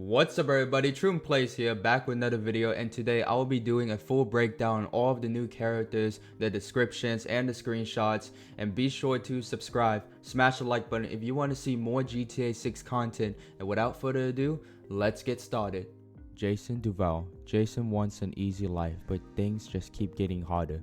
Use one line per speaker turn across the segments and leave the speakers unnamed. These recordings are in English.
What's up everybody, True Plays here, back with another video, and today I will be doing a full breakdown on all of the new characters, the descriptions, and the screenshots. And be sure to subscribe, smash the like button if you want to see more GTA 6 content. And without further ado, let's get started. Jason Duval. Jason wants an easy life, but things just keep getting harder.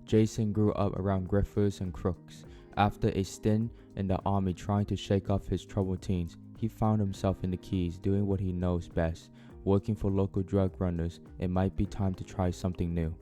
Jason grew up around grifters and crooks. After a stint in the army trying to shake off his troubled teens, he found himself in the Keys doing what he knows best, working for local drug runners. It might be time to try something new.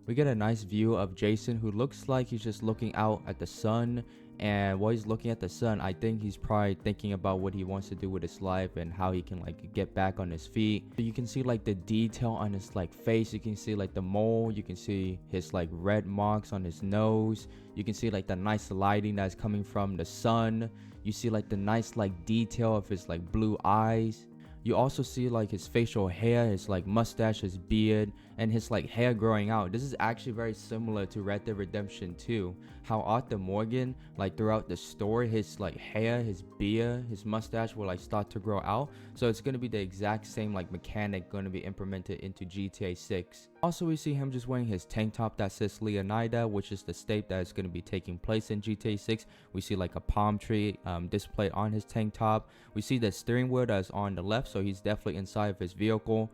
We get a nice view of Jason, who looks like he's just looking out at the sun, and while he's looking at the sun, I think he's probably thinking about what he wants to do with his life and how he can get back on his feet. You can see the detail on his face, you can see the mole, you can see his red marks on his nose, you can see the nice lighting that's coming from the sun. You see the nice detail of his blue eyes. You also see his facial hair, his mustache, his beard, and his hair growing out. This is actually very similar to Red Dead Redemption 2. How Arthur Morgan, throughout the story, his hair, his beard, his mustache will start to grow out. So it's gonna be the exact same mechanic gonna be implemented into GTA 6. Also, we see him just wearing his tank top that says Leonida, which is the state that is gonna be taking place in GTA 6. We see a palm tree displayed on his tank top. We see the steering wheel that's on the left, so he's definitely inside of his vehicle.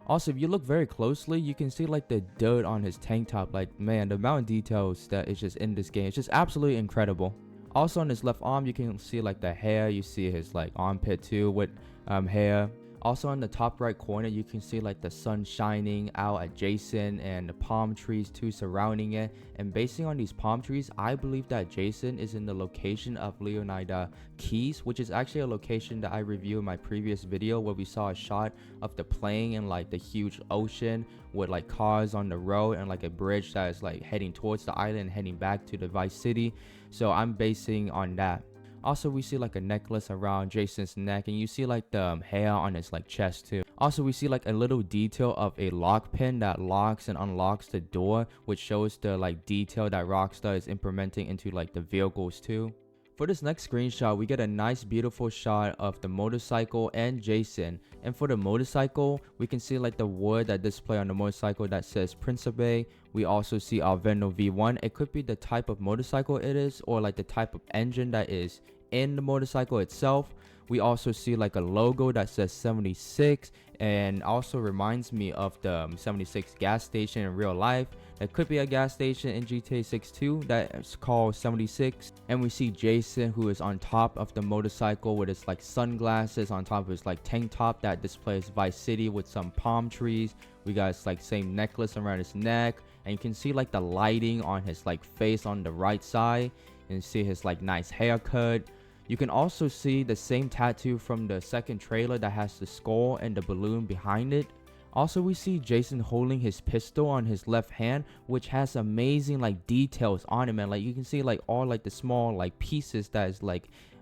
Also, if you look very closely, you can see the dirt on his tank top. Man, the amount of details that is just in this game, it's just absolutely incredible. Also on his left arm, you can see the hair. You see his armpit too with hair. Also on the top right corner, you can see the sun shining out at Jason and the palm trees too surrounding it. And basing on these palm trees, I believe that Jason is in the location of Leonida Keys, which is actually a location that I reviewed in my previous video, where we saw a shot of the plane and the huge ocean with cars on the road and a bridge that is heading towards the island and heading back to the Vice City. So I'm basing on that. Also, we see a necklace around Jason's neck, and you see the hair on his chest too. Also, we see a little detail of a lock pin that locks and unlocks the door, which shows the detail that Rockstar is implementing into the vehicles too. For this next screenshot, we get a nice beautiful shot of the motorcycle and Jason. And for the motorcycle, we can see the word that display on the motorcycle that says Principe. We also see Alveno V1. It could be the type of motorcycle it is, or the type of engine that is in the motorcycle itself. We also see a logo that says 76, and also reminds me of the 76 gas station in real life. There could be a gas station in GTA 6 too that's called 76. And we see Jason, who is on top of the motorcycle with his sunglasses on top of his tank top that displays Vice City with some palm trees. We got his same necklace around his neck, and you can see the lighting on his face on the right side, and see his nice haircut. You can also see the same tattoo from the second trailer that has the skull and the balloon behind it. Also, we see Jason holding his pistol on his left hand, which has amazing details on it, man. You can see all the small pieces that is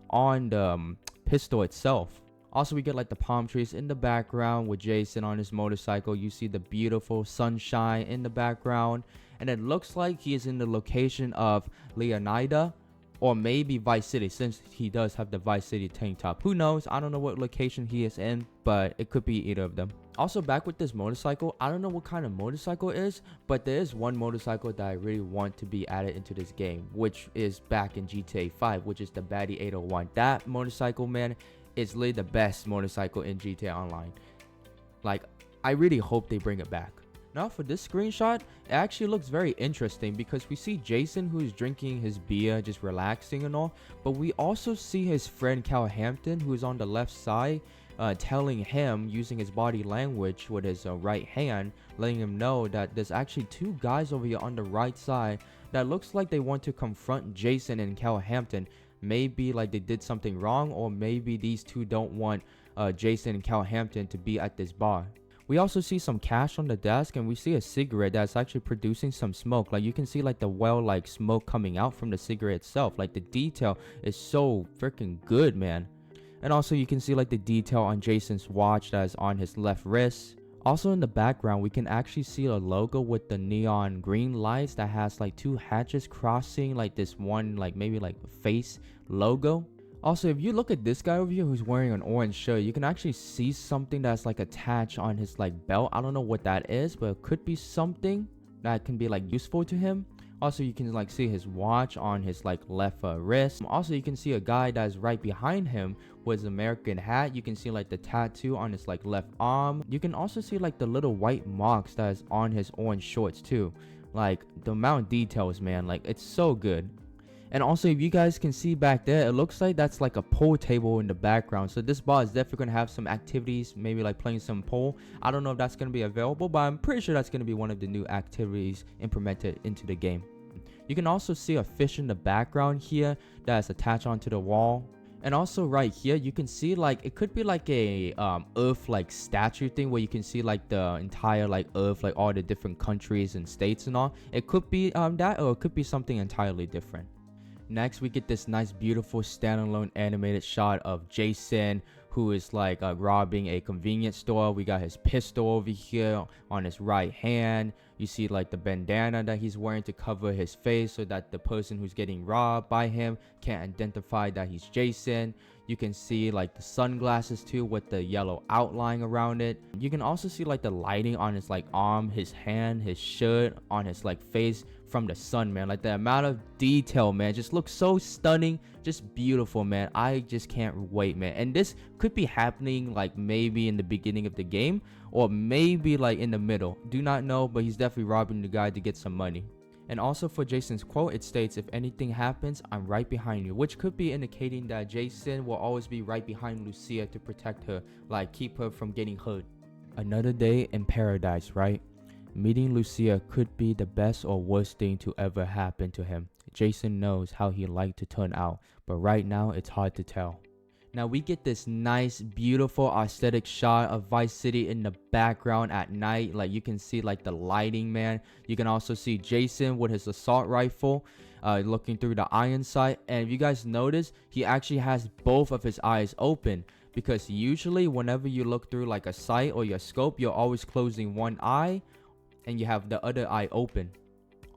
on the pistol itself. Also, we get the palm trees in the background with Jason on his motorcycle. You see the beautiful sunshine in the background, and it looks like he is in the location of Leonida, or maybe Vice City, since he does have the Vice City tank top. Who knows? I don't know what location he is in, but it could be either of them. Also, back with this motorcycle, I don't know what kind of motorcycle it is, but there is one motorcycle that I really want to be added into this game, which is back in GTA 5, which is the Baddie 801. That motorcycle, man, is literally the best motorcycle in GTA Online. I really hope they bring it back. Now for this screenshot, it actually looks very interesting because we see Jason, who is drinking his beer, just relaxing and all, but we also see his friend Hampton, who is on the left side, telling him, using his body language with his right hand, letting him know that there's actually two guys over here on the right side that looks like they want to confront Jason and Hampton. Maybe they did something wrong, or maybe these two don't want Jason and Hampton to be at this bar. We also see some cash on the desk, and we see a cigarette that's actually producing some smoke. You can see the smoke coming out from the cigarette itself. The detail is so freaking good, man. And also you can see the detail on Jason's watch that is on his left wrist. Also in the background, we can actually see a logo with the neon green lights that has two hatches crossing this one maybe face logo. Also, if you look at this guy over here who's wearing an orange shirt, you can actually see something that's like attached on his like belt. I don't know what that is, but it could be something that can be like useful to him. Also, you can like see his watch on his like left wrist. Also, you can see a guy that's right behind him with his American hat. You can see like the tattoo on his like left arm. You can also see like the little white marks that is on his orange shorts too. Like the amount of details, man, like it's so good. And also, if you guys can see back there, it looks like that's like a pool table in the background. So this bar is definitely going to have some activities, maybe like playing some pool. I don't know if that's going to be available, but I'm pretty sure that's going to be one of the new activities implemented into the game. You can also see a fish in the background here that's attached onto the wall. And also right here, you can see like it could be like a earth like statue thing where you can see like the entire like earth, like all the different countries and states and all. It could be that, or it could be something entirely different. Next, we get this nice beautiful standalone animated shot of Jason, who is like robbing a convenience store. We got his pistol over here on his right hand. You see like the bandana that he's wearing to cover his face so that the person who's getting robbed by him can't identify that he's Jason. You can see like the sunglasses too with the yellow outline around it. You can also see like the lighting on his like arm, his hand, his shirt, on his like face from the sun, man. Like the amount of detail, man, just looks so stunning, just beautiful, man. I just can't wait, man. And this could be happening like maybe in the beginning of the game or maybe like in the middle. Do not know, but he's definitely robbing the guy to get some money. And also for Jason's quote, it states, "If anything happens, I'm right behind you," which could be indicating that Jason will always be right behind Lucia to protect her, like keep her from getting hurt. Another day in paradise, right? Meeting Lucia could be the best or worst thing to ever happen to him. Jason knows how he liked to turn out, but right now it's hard to tell. Now we get this nice, beautiful aesthetic shot of Vice City in the background at night. Like you can see like the lighting, man. You can also see Jason with his assault rifle looking through the iron sight. And if you guys notice, he actually has both of his eyes open. Because usually whenever you look through like a sight or your scope, you're always closing one eye and you have the other eye open.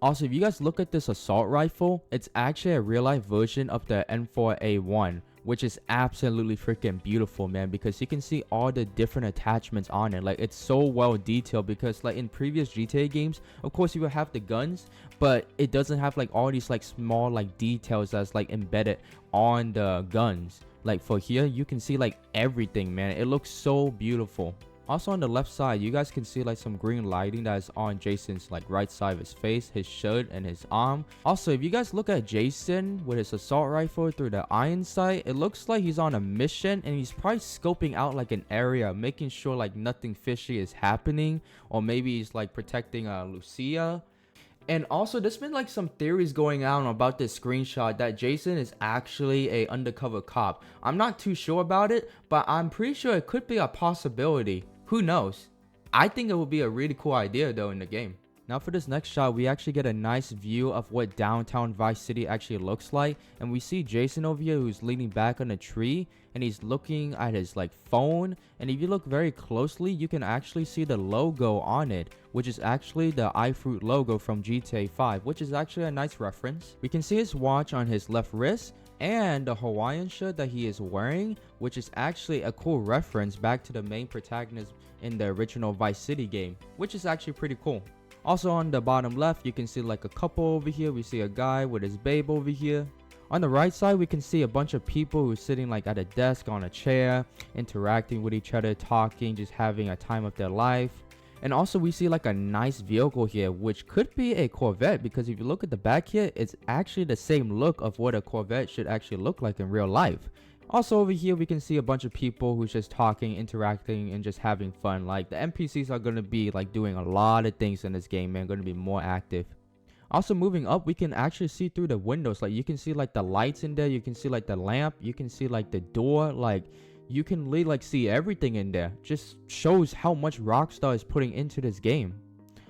Also, if you guys look at this assault rifle, it's actually a real life version of the M4A1, which is absolutely freaking beautiful, man, because you can see all the different attachments on it. Like it's so well detailed, because like in previous GTA games, of course you will have the guns, but it doesn't have like all these like small like details that's like embedded on the guns. Like for here, you can see like everything, man. It looks so beautiful. Also on the left side, you guys can see like some green lighting that is on Jason's like right side of his face, his shirt, and his arm. Also, if you guys look at Jason with his assault rifle through the iron sight, it looks like he's on a mission and he's probably scoping out like an area, making sure like nothing fishy is happening, or maybe he's like protecting Lucia. And also, there's been like some theories going on about this screenshot that Jason is actually a undercover cop. I'm not too sure about it, but I'm pretty sure it could be a possibility. Who knows? I think it would be a really cool idea though in the game. Now for this next shot, we actually get a nice view of what downtown Vice City actually looks like. And we see Jason over here who's leaning back on a tree and he's looking at his like phone. And if you look very closely, you can actually see the logo on it, which is actually the iFruit logo from GTA 5, which is actually a nice reference. We can see his watch on his left wrist and the Hawaiian shirt that he is wearing, which is actually a cool reference back to the main protagonist in the original Vice City game, which is actually pretty cool. Also on the bottom left, you can see like a couple over here. We see a guy with his babe over here. On the right side, we can see a bunch of people who are sitting like at a desk on a chair, interacting with each other, talking, just having a time of their life. And also we see like a nice vehicle here, which could be a Corvette, because if you look at the back here, it's actually the same look of what a Corvette should actually look like in real life. Also over here, we can see a bunch of people who's just talking, interacting, and just having fun. Like the NPCs are going to be like doing a lot of things in this game, man, going to be more active. Also moving up, we can actually see through the windows. Like you can see like the lights in there, you can see like the lamp, you can see like the door, like you can really like see everything in there. Just shows how much Rockstar is putting into this game.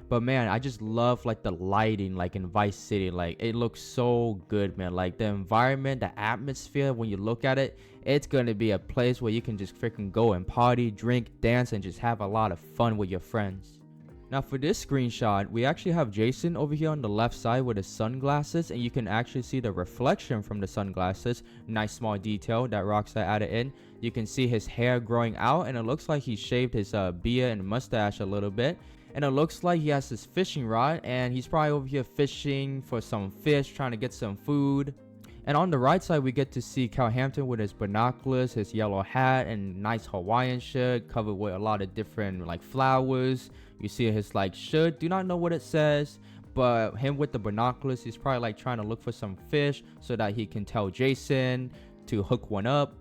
But man, I just love like the lighting like in Vice City. Like it looks so good, man. Like the environment, the atmosphere, when you look at it, it's gonna be a place where you can just freaking go and party, drink, dance, and just have a lot of fun with your friends. Now for this screenshot, we actually have Jason over here on the left side with his sunglasses, and you can actually see the reflection from the sunglasses. Nice small detail that Rockstar added in. You can see his hair growing out, and it looks like he shaved his beard and mustache a little bit. And it looks like he has his fishing rod, and he's probably over here fishing for some fish, trying to get some food. And on the right side, we get to see Hampton with his binoculars, his yellow hat, and nice Hawaiian shirt covered with a lot of different like flowers. You see his like shirt, do not know what it says, but him with the binoculars, he's probably like trying to look for some fish so that he can tell Jason to hook one up.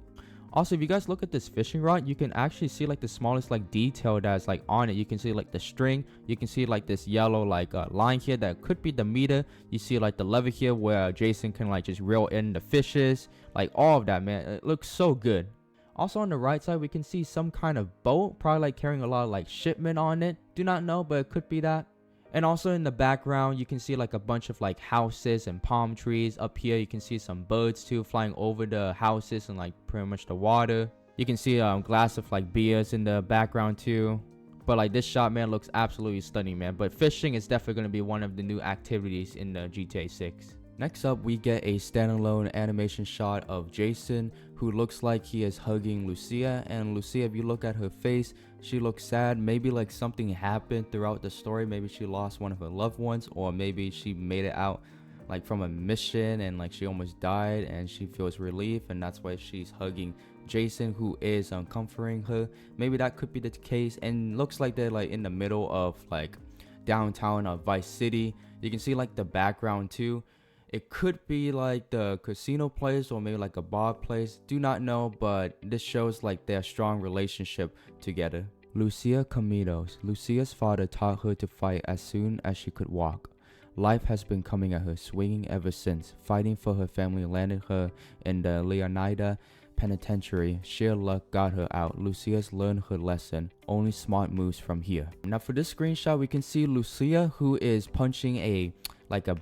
Also, if you guys look at this fishing rod, you can actually see like the smallest like detail that's like on it. You can see like the string. You can see like this yellow like line here that could be the meter. You see like the lever here where Jason can like just reel in the fishes. Like all of that, man. It looks so good. Also on the right side, we can see some kind of boat, probably like carrying a lot of like shipment on it. Do not know, but it could be that. And also in the background, you can see like a bunch of like houses and palm trees. Up here, you can see some birds too flying over the houses and like pretty much the water. You can see a glass of like beers in the background too. But like this shot, man, looks absolutely stunning, man. But fishing is definitely going to be one of the new activities in the GTA 6. Next up, we get a standalone animation shot of Jason, who looks like he is hugging Lucia. And Lucia, if you look at her face, she looks sad. Maybe like something happened throughout the story. Maybe she lost one of her loved ones, or maybe she made it out like from a mission and like she almost died and she feels relief, and that's why she's hugging Jason, who is comforting her. Maybe that could be the case. And looks like they're like in the middle of like downtown of Vice City. You can see like the background too. It could be like the casino place or maybe like a bar place. Do not know, but this shows like their strong relationship together. Lucia Camos. Lucia's father taught her to fight as soon as she could walk. Life has been coming at her, swinging ever since. Fighting for her family landed her in the Leonida Penitentiary. Sheer luck got her out. Lucia's learned her lesson. Only smart moves from here. Now for this screenshot, we can see Lucia, who is punching a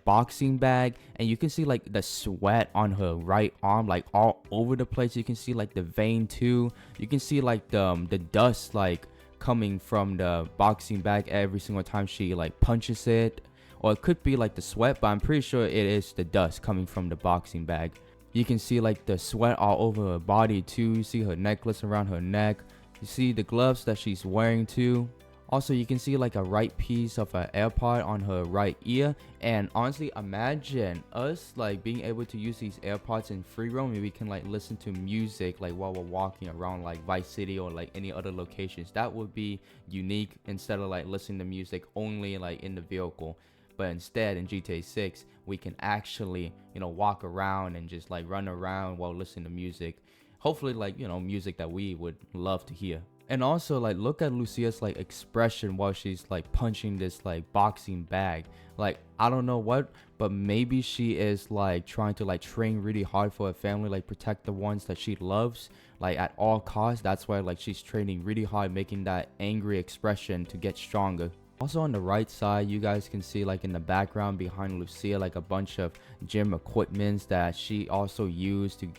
boxing bag, and you can see like the sweat on her right arm like all over the place. You can see like the vein too. You can see like the dust like coming from the boxing bag every single time she like punches it. Or it could be like the sweat, but I'm pretty sure it is the dust coming from the boxing bag. You can see like the sweat all over her body too. You see her necklace around her neck. You see the gloves that she's wearing too. Also, you can see like a right piece of an AirPod on her right ear. And honestly, imagine us like being able to use these AirPods in free roam, and we can like listen to music like while we're walking around like Vice City or like any other locations. That would be unique, instead of like listening to music only like in the vehicle. But instead in GTA 6, we can actually, walk around and just like run around while listening to music. Hopefully like, music that we would love to hear. And also like look at Lucia's like expression while she's like punching this like boxing bag. Like I don't know what, but maybe she is like trying to like train really hard for her family, like protect the ones that she loves like at all costs. That's why like she's training really hard, making that angry expression to get stronger. Also on the right side, you guys can see like in the background behind Lucia like a bunch of gym equipments that she also used to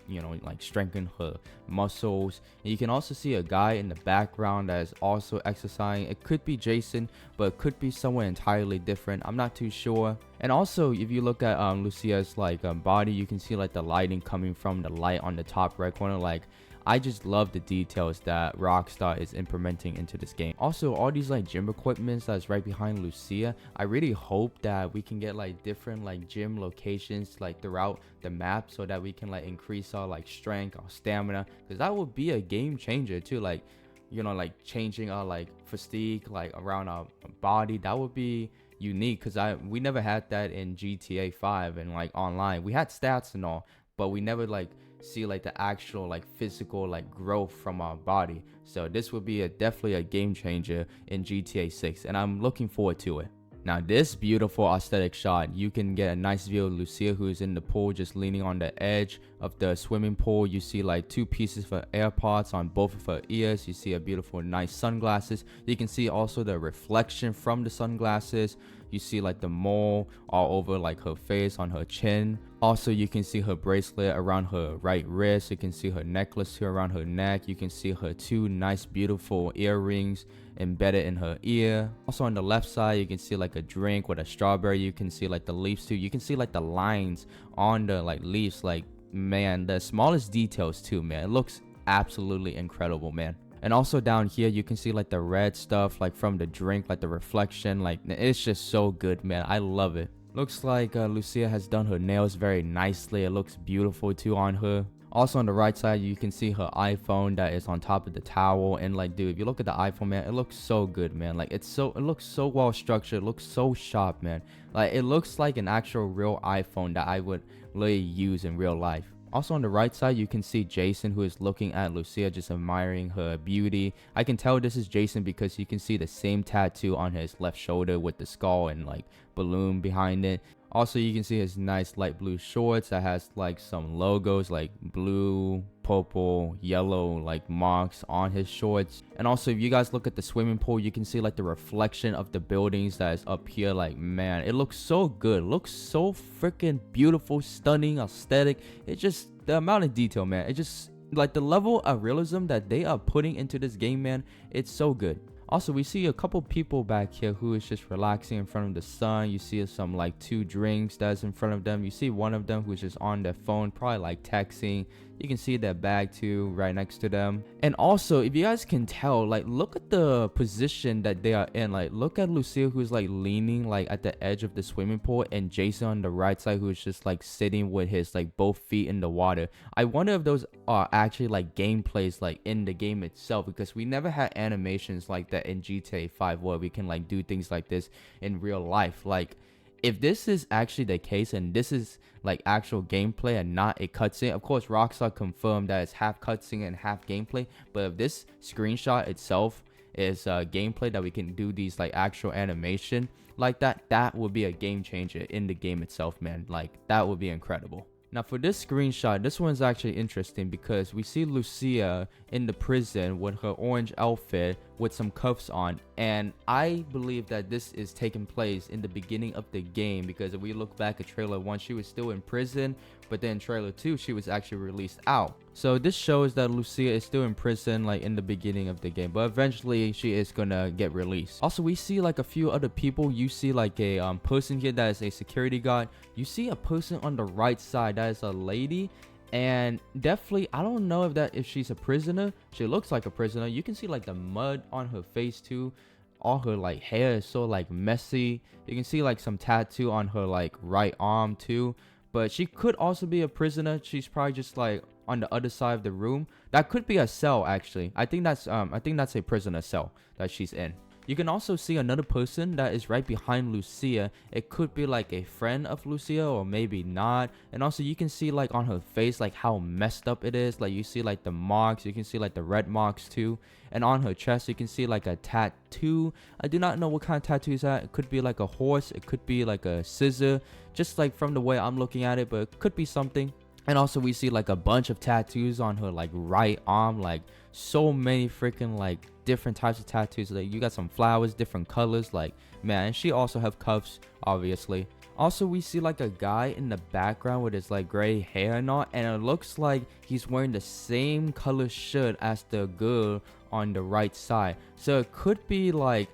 like strengthen her muscles. And you can also see a guy in the background that is also exercising. It could be Jason, but it could be someone entirely different. I'm not too sure. And also if you look at Lucia's like body, you can see like the lighting coming from the light on the top right corner. Like I just love the details that Rockstar is implementing into this game. Also, all these like gym equipments that's right behind Lucia, I really hope that we can get like different like gym locations like throughout the map, so that we can like increase our like strength, our stamina, because that would be a game changer too. Like like changing our like physique like around our body. That would be unique, because we never had that in GTA 5 and like online. We had stats and all, but we never like see like the actual like physical like growth from our body. So this would be definitely a game changer in GTA 6, and I'm looking forward to it. Now this beautiful aesthetic shot, you can get a nice view of Lucia, who's in the pool just leaning on the edge of the swimming pool. You see like two pieces of AirPods on both of her ears. You see a beautiful nice sunglasses. You can see also the reflection from the sunglasses. You see like the mole all over like her face, on her chin. Also, you can see her bracelet around her right wrist. You can see her necklace too around her neck. You can see her 2 nice beautiful earrings embedded in her ear. Also on the left side, you can see like a drink with a strawberry. You can see like the leaves too. You can see like the lines on the like leaves. Like, man, the smallest details too, man. It looks absolutely incredible, man. And also down here, you can see like the red stuff like from the drink, like the reflection. Like, it's just so good, man. I love it. Looks like Lucia has done her nails very nicely. It looks beautiful too on her. Also on the right side, you can see her iPhone that is on top of the towel. And like, dude, if you look at the iPhone, man, it looks so good, man. Like, it looks so well structured. It looks so sharp, man. Like, it looks like an actual real iPhone that I would really use in real life. Also on the right side, you can see Jason, who is looking at Lucia, just admiring her beauty. I can tell this is Jason because you can see the same tattoo on his left shoulder with the skull and like balloon behind it. Also, you can see his nice light blue shorts that has like some logos like blue, purple, yellow like marks on his shorts. And also, if you guys look at the swimming pool, you can see like the reflection of the buildings that is up here. Like, man, it looks so good. It looks so freaking beautiful, stunning, aesthetic. It's just the amount of detail, man. It just like the level of realism that they are putting into this game, man. It's so good. Also, we see a couple people back here who is just relaxing in front of the sun. You see some like 2 drinks that's in front of them. You see one of them who's just on their phone, probably like texting. You can see their bag too right next to them. And also, if you guys can tell, like, look at the position that they are in. Like, look at Lucia, who's like leaning like at the edge of the swimming pool, and Jason on the right side, who's just like sitting with his like both feet in the water. I wonder if those are actually like gameplays like in the game itself, because we never had animations like that in GTA 5 where we can like do things like this in real life. Like, if this is actually the case and this is like actual gameplay and not a cutscene, of course Rockstar confirmed that it's half cutscene and half gameplay, but if this screenshot itself is gameplay that we can do these like actual animation like that, that would be a game changer in the game itself, man. Like, that would be incredible. Now for this screenshot, this one's actually interesting because we see Lucia in the prison with her orange outfit with some cuffs on, and I believe that this is taking place in the beginning of the game, because if we look back at trailer 1, she was still in prison, but then trailer 2, she was actually released out. So this shows that Lucia is still in prison like in the beginning of the game, but eventually she is gonna get released. Also, we see like a few other people. You see like a person here that is a security guard. You see a person on the right side that is a lady, and definitely I don't know if she's a prisoner. She looks like a prisoner. You can see like the mud on her face too. All her like hair is so like messy. You can see like some tattoo on her like right arm too, but she could also be a prisoner. She's probably just like on the other side of the room. That could be a cell actually. I think that's a prisoner cell that she's in. You can also see another person that is right behind Lucia. It could be like a friend of Lucia or maybe not. And also you can see like on her face like how messed up it is. Like, you see like the marks, you can see like the red marks too. And on her chest you can see like a tattoo. I do not know what kind of tattoo is that. It could be like a horse, it could be like a scissor, just like from the way I'm looking at it, but it could be something. And also we see like a bunch of tattoos on her like right arm, like so many freaking like different types of tattoos. Like, you got some flowers, different colors. Like, man, she also have cuffs obviously. Also, we see like a guy in the background with his like gray hair and all, and it looks like he's wearing the same color shirt as the girl on the right side. So it could be like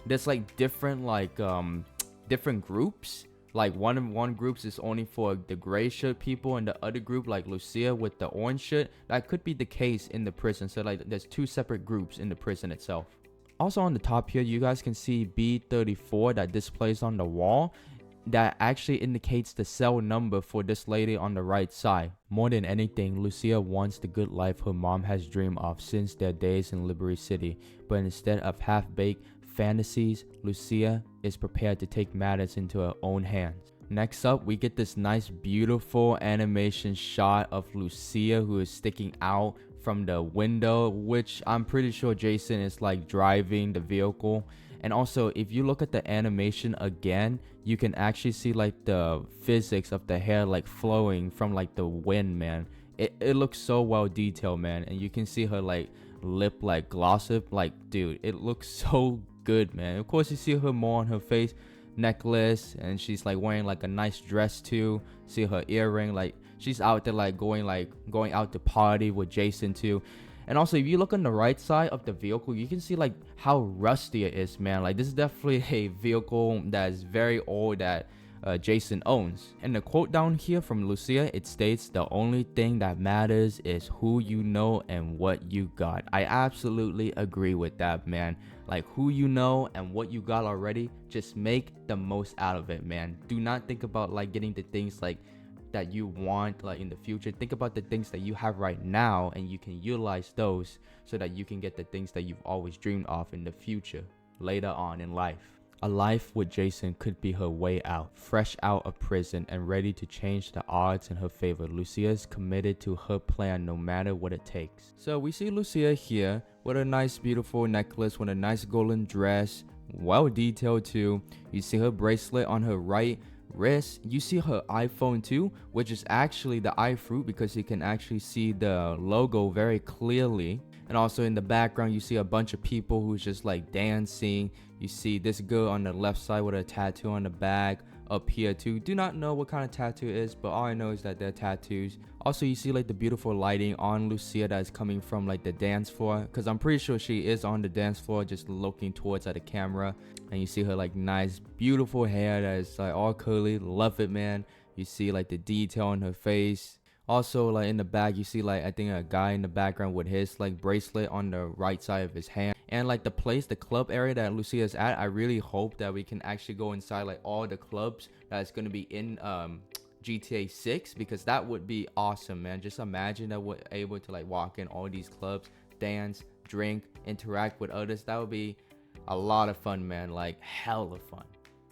there's like different different groups. Like one group is only for the gray shirt people, and the other group, like Lucia with the orange shirt, that could be the case in the prison. So like there's 2 separate groups in the prison itself. Also on the top here, you guys can see B34 that displays on the wall. That actually indicates the cell number for this lady on the right side. More than anything, Lucia wants the good life her mom has dreamed of since their days in Liberty City. But instead of half-baked fantasies, Lucia is prepared to take matters into her own hands. Next up, we get this nice beautiful animation shot of Lucia, who is sticking out from the window, which I'm pretty sure Jason is like driving the vehicle. And also, if you look at the animation again, you can actually see like the physics of the hair like flowing from like the wind, man. It looks so well detailed, man. And you can see her like lip like gloss up. Like, dude, it looks so good, man. Of course, you see her more on her face. necklace, and she's like wearing like a nice dress too. See her earring, like she's out there like going out to party with Jason too. And also, if you look on the right side of the vehicle, you can see like how rusty it is, man. Like this is definitely a vehicle that is very old that Jason owns. And the quote down here from Lucia, it states, "The only thing that matters is who you know and what you got." I absolutely agree with that, man. Like who you know and what you got already, just make the most out of it, man. Do not think about like getting the things like that you want like in the future. Think about the things that you have right now, and you can utilize those so that you can get the things that you've always dreamed of in the future later on in life. A life with Jason could be her way out. Fresh out of prison and ready to change the odds in her favor, Lucia is committed to her plan no matter what it takes. So we see Lucia here with a nice beautiful necklace, with a nice golden dress, well detailed too. You see her bracelet on her right wrist. You see her iPhone too, which is actually the iFruit, because you can actually see the logo very clearly. And also in the background, you see a bunch of people who's just like dancing. You see this girl on the left side with a tattoo on the back. Up here too, do not know what kind of tattoo it is, but all I know is that they're tattoos. Also, you see like the beautiful lighting on Lucia that is coming from like the dance floor, because I'm pretty sure she is on the dance floor just looking towards at the camera. And you see her like nice beautiful hair that is like all curly. Love it, man. You see like the detail on her face. Also, like in the back, you see like I think a guy in the background with his like bracelet on the right side of his hand. And like the club area that Lucia is at, I really hope that we can actually go inside like all the clubs that's going to be in GTA 6, because that would be awesome, man. Just imagine that we're able to like walk in all these clubs, dance, drink, interact with others. That would be a lot of fun, man. Like hella fun.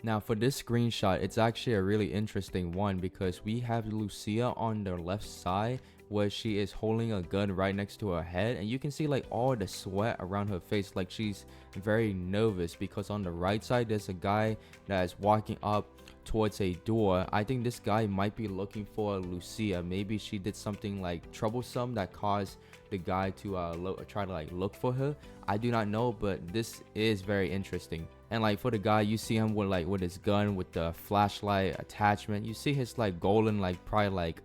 Now for this screenshot, it's actually a really interesting one, because we have Lucia on the left side where she is holding a gun right next to her head, and you can see like all the sweat around her face, like she's very nervous. Because on the right side there's a guy that is walking up towards a door. I think this guy might be looking for Lucia. Maybe she did something like troublesome that caused the guy to try to like look for her. I do not know, but this is very interesting. And like for the guy, you see him with his gun with the flashlight attachment. You see his like golden like probably like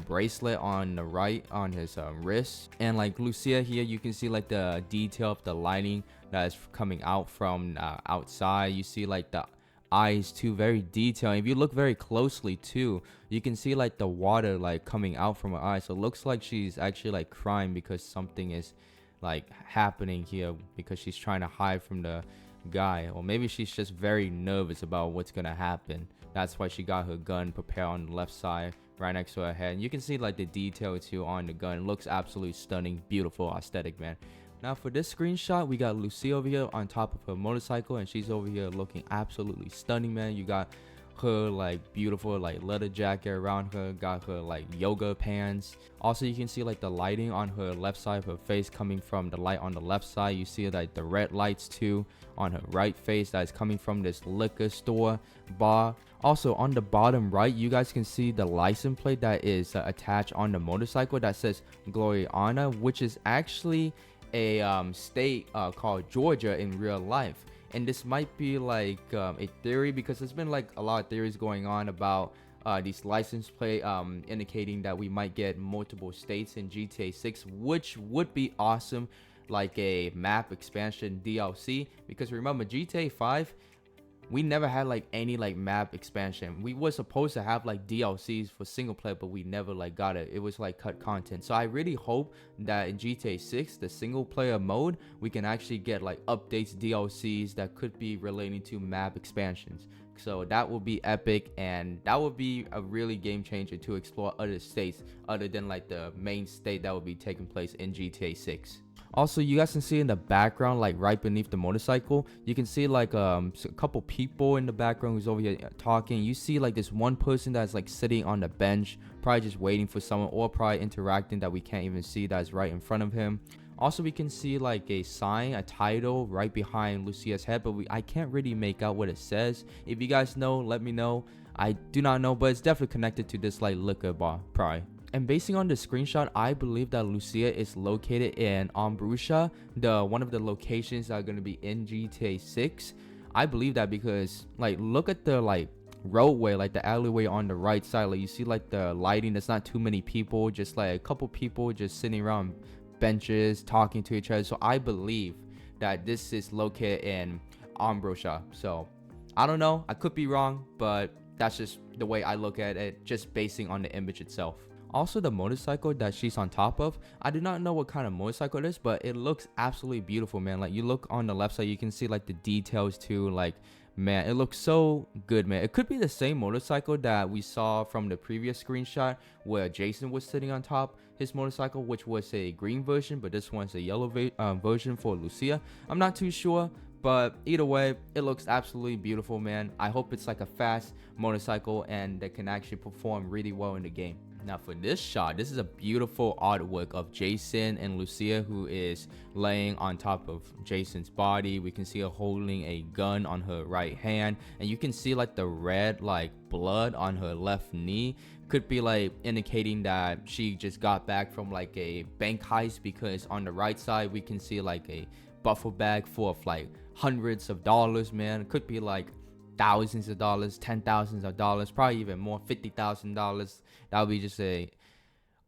bracelet on the right on his wrist. And like Lucia here, you can see like the detail of the lighting that is coming out from outside. You see like the eyes too, very detailed. If you look very closely too, you can see like the water like coming out from her eyes. So it looks like she's actually like crying because something is like happening here, because she's trying to hide from the guy. Or maybe she's just very nervous about what's gonna happen. That's why she got her gun prepared on the left side right next to her head. And you can see like the detail too on the gun. It looks absolutely stunning, beautiful, aesthetic, man. Now for this screenshot, we got Lucia over here on top of her motorcycle, and she's over here looking absolutely stunning, man. You got her like beautiful like leather jacket around her, got her like yoga pants. Also, you can see like the lighting on her left side of her face coming from the light on the left side. You see like the red lights too on her right face that is coming from this liquor store bar. Also on the bottom right, you guys can see the license plate that is attached on the motorcycle that says Gloriana, which is actually a state called Georgia in real life. And this might be like a theory, because there's been like a lot of theories going on about these license plate indicating that we might get multiple states in GTA 6, which would be awesome, like a map expansion DLC. Because remember, GTA 5, we never had like any like map expansion. We were supposed to have like DLCs for single player, but we never like got it. It was like cut content. So I really hope that in GTA 6, the single player mode, we can actually get like updates, DLCs that could be relating to map expansions. So that will be epic, and that would be a really game changer to explore other states other than like the main state that will be taking place in GTA 6. Also, you guys can see in the background, like right beneath the motorcycle, you can see like a couple people in the background who's over here talking. You see like this one person that's like sitting on the bench, probably just waiting for someone, or probably interacting that we can't even see, that's right in front of him. Also, we can see like a sign, a title right behind Lucia's head, but I can't really make out what it says. If you guys know, let me know. I do not know, but it's definitely connected to this like liquor bar, probably. And basing on the screenshot, I believe that Lucia is located in Ambruscia, one of the locations that are going to be in GTA 6. I believe that because like look at the like roadway, like the alleyway on the right side. Like you see like the lighting, there's not too many people, just like a couple people just sitting around benches talking to each other. So I believe that this is located in Ambrosha. So I don't know, I could be wrong, but that's just the way I look at it, just basing on the image itself. Also, the motorcycle that she's on top of, I do not know what kind of motorcycle it is, but it looks absolutely beautiful, man. Like you look on the left side, you can see like the details too. Like, man, it looks so good, man. It could be the same motorcycle that we saw from the previous screenshot where Jason was sitting on top his motorcycle, which was a green version, but this one's a yellow version for Lucia. I'm not too sure, but either way, it looks absolutely beautiful, man. I hope it's like a fast motorcycle and that can actually perform really well in the game. Now for this shot, this is a beautiful artwork of Jason and Lucia, who is laying on top of Jason's body. We can see her holding a gun on her right hand, and you can see like the red like blood on her left knee. Could be like indicating that she just got back from like a bank heist, because on the right side we can see like a duffel bag full of like hundreds of dollars, man. It could be like thousands of dollars, $10,000, probably even more, $50,000. That would be just a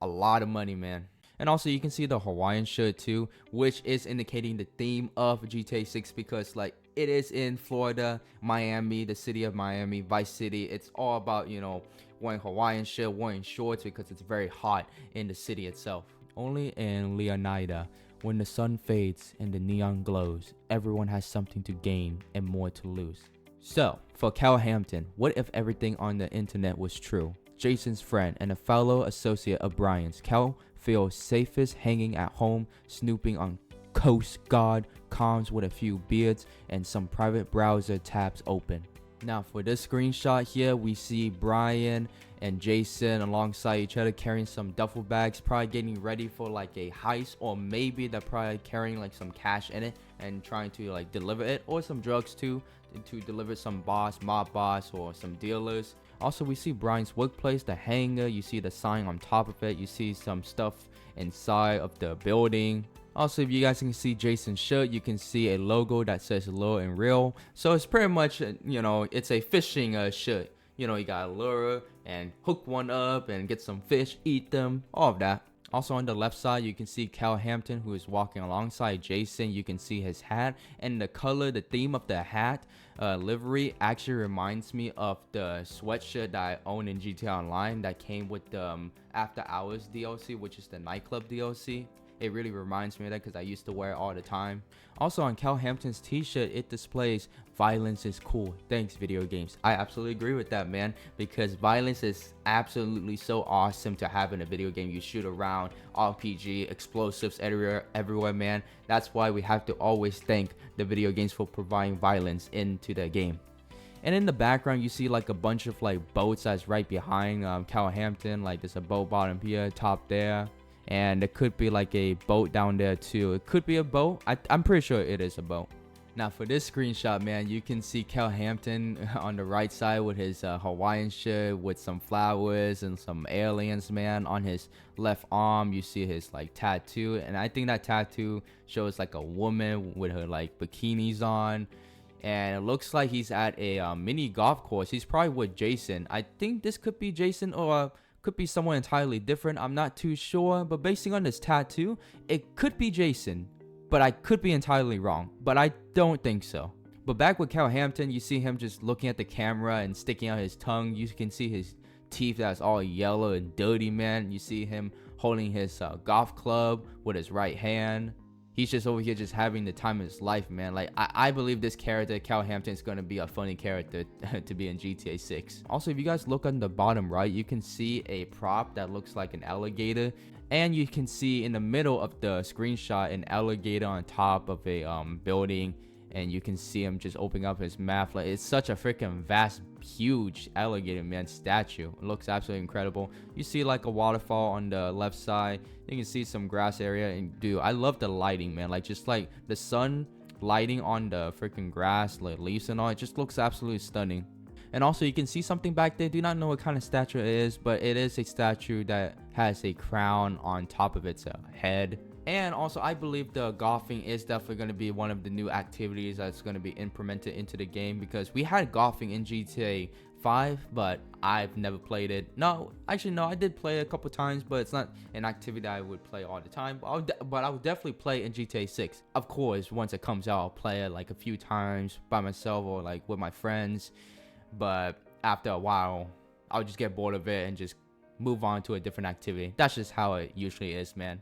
lot of money, man. And also you can see the Hawaiian shirt too, which is indicating the theme of GTA 6, because like it is in Florida, Miami, the city of Miami, Vice City. It's all about, you know, wearing Hawaiian shirt, wearing shorts, because it's very hot in the city itself. Only in Leonida, when the sun fades and the neon glows, everyone has something to gain and more to lose. So, for Cal Hampton, what if everything on the internet was true? Jason's friend and a fellow associate of Brian's, Cal feels safest hanging at home, snooping on Coast Guard comms with a few beards and some private browser tabs open. Now for this screenshot here, we see Brian and Jason alongside each other carrying some duffel bags, probably getting ready for like a heist, or maybe they're probably carrying like some cash in it and trying to like deliver it, or some drugs too, to deliver some mob boss, or some dealers. Also, we see Brian's workplace, the hangar. You see the sign on top of it. You see some stuff inside of the building. Also, if you guys can see Jason's shirt, you can see a logo that says lure and reel. So it's pretty much, you know, it's a fishing shirt. You know, you got lure and hook one up and get some fish, eat them, all of that. Also on the left side, you can see Cal Hampton, who is walking alongside Jason. You can see his hat, and the color, the theme of the hat livery actually reminds me of the sweatshirt that I own in GTA Online that came with the After Hours DLC, which is the nightclub DLC. It really reminds me of that because I used to wear it all the time. Also on Cal Hampton's t-shirt, it displays violence is cool. Thanks, video games. I absolutely agree with that, man, because violence is absolutely so awesome to have in a video game. You shoot around, RPG, explosives everywhere, man. That's why we have to always thank the video games for providing violence into the game. And in the background, you see like a bunch of like boats that's right behind Cal Hampton. Like there's a boat bottom here, top there. And it could be like a boat down there too. It could be a boat. I'm pretty sure it is a boat. Now for this screenshot, man, you can see Cal Hampton on the right side with his Hawaiian shirt with some flowers and some aliens, man. On his left arm, you see his like tattoo, and I think that tattoo shows like a woman with her like bikinis on. And it looks like he's at a mini golf course. He's probably with Jason. I think this could be Jason, or could be someone entirely different. I'm not too sure, but basing on this tattoo, it could be Jason, but I could be entirely wrong, but I don't think so. But back with Cal Hampton, you see him just looking at the camera and sticking out his tongue. You can see his teeth that's all yellow and dirty, man. You see him holding his golf club with his right hand. He's just over here just having the time of his life, man. Like, I believe this character, Cal Hampton, is going to be a funny character to be in GTA 6. Also, if you guys look on the bottom right, you can see a prop that looks like an alligator. And you can see in the middle of the screenshot an alligator on top of a building. And you can see him just opening up his mouth. Like, it's such a freaking vast, huge alligator, man, statue. It looks absolutely incredible. You see like a waterfall on the left side. You can see some grass area. And dude, I love the lighting, man. Like, just like the sun lighting on the freaking grass, like leaves and all. It just looks absolutely stunning. And also you can see something back there. Do not know what kind of statue it is, but it is a statue that has a crown on top of its head. And also, I believe the golfing is definitely going to be one of the new activities that's going to be implemented into the game, because we had golfing in GTA 5, but I've never played it. No, actually, no, I did play it a couple times, but it's not an activity that I would play all the time. But I would definitely play in GTA 6. Of course, once it comes out, I'll play it like a few times by myself or like with my friends. But after a while, I'll just get bored of it and just move on to a different activity. That's just how it usually is, man.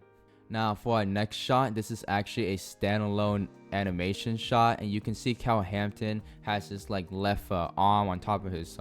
Now for our next shot, this is actually a standalone animation shot, and you can see Hampton has his like left arm on top of his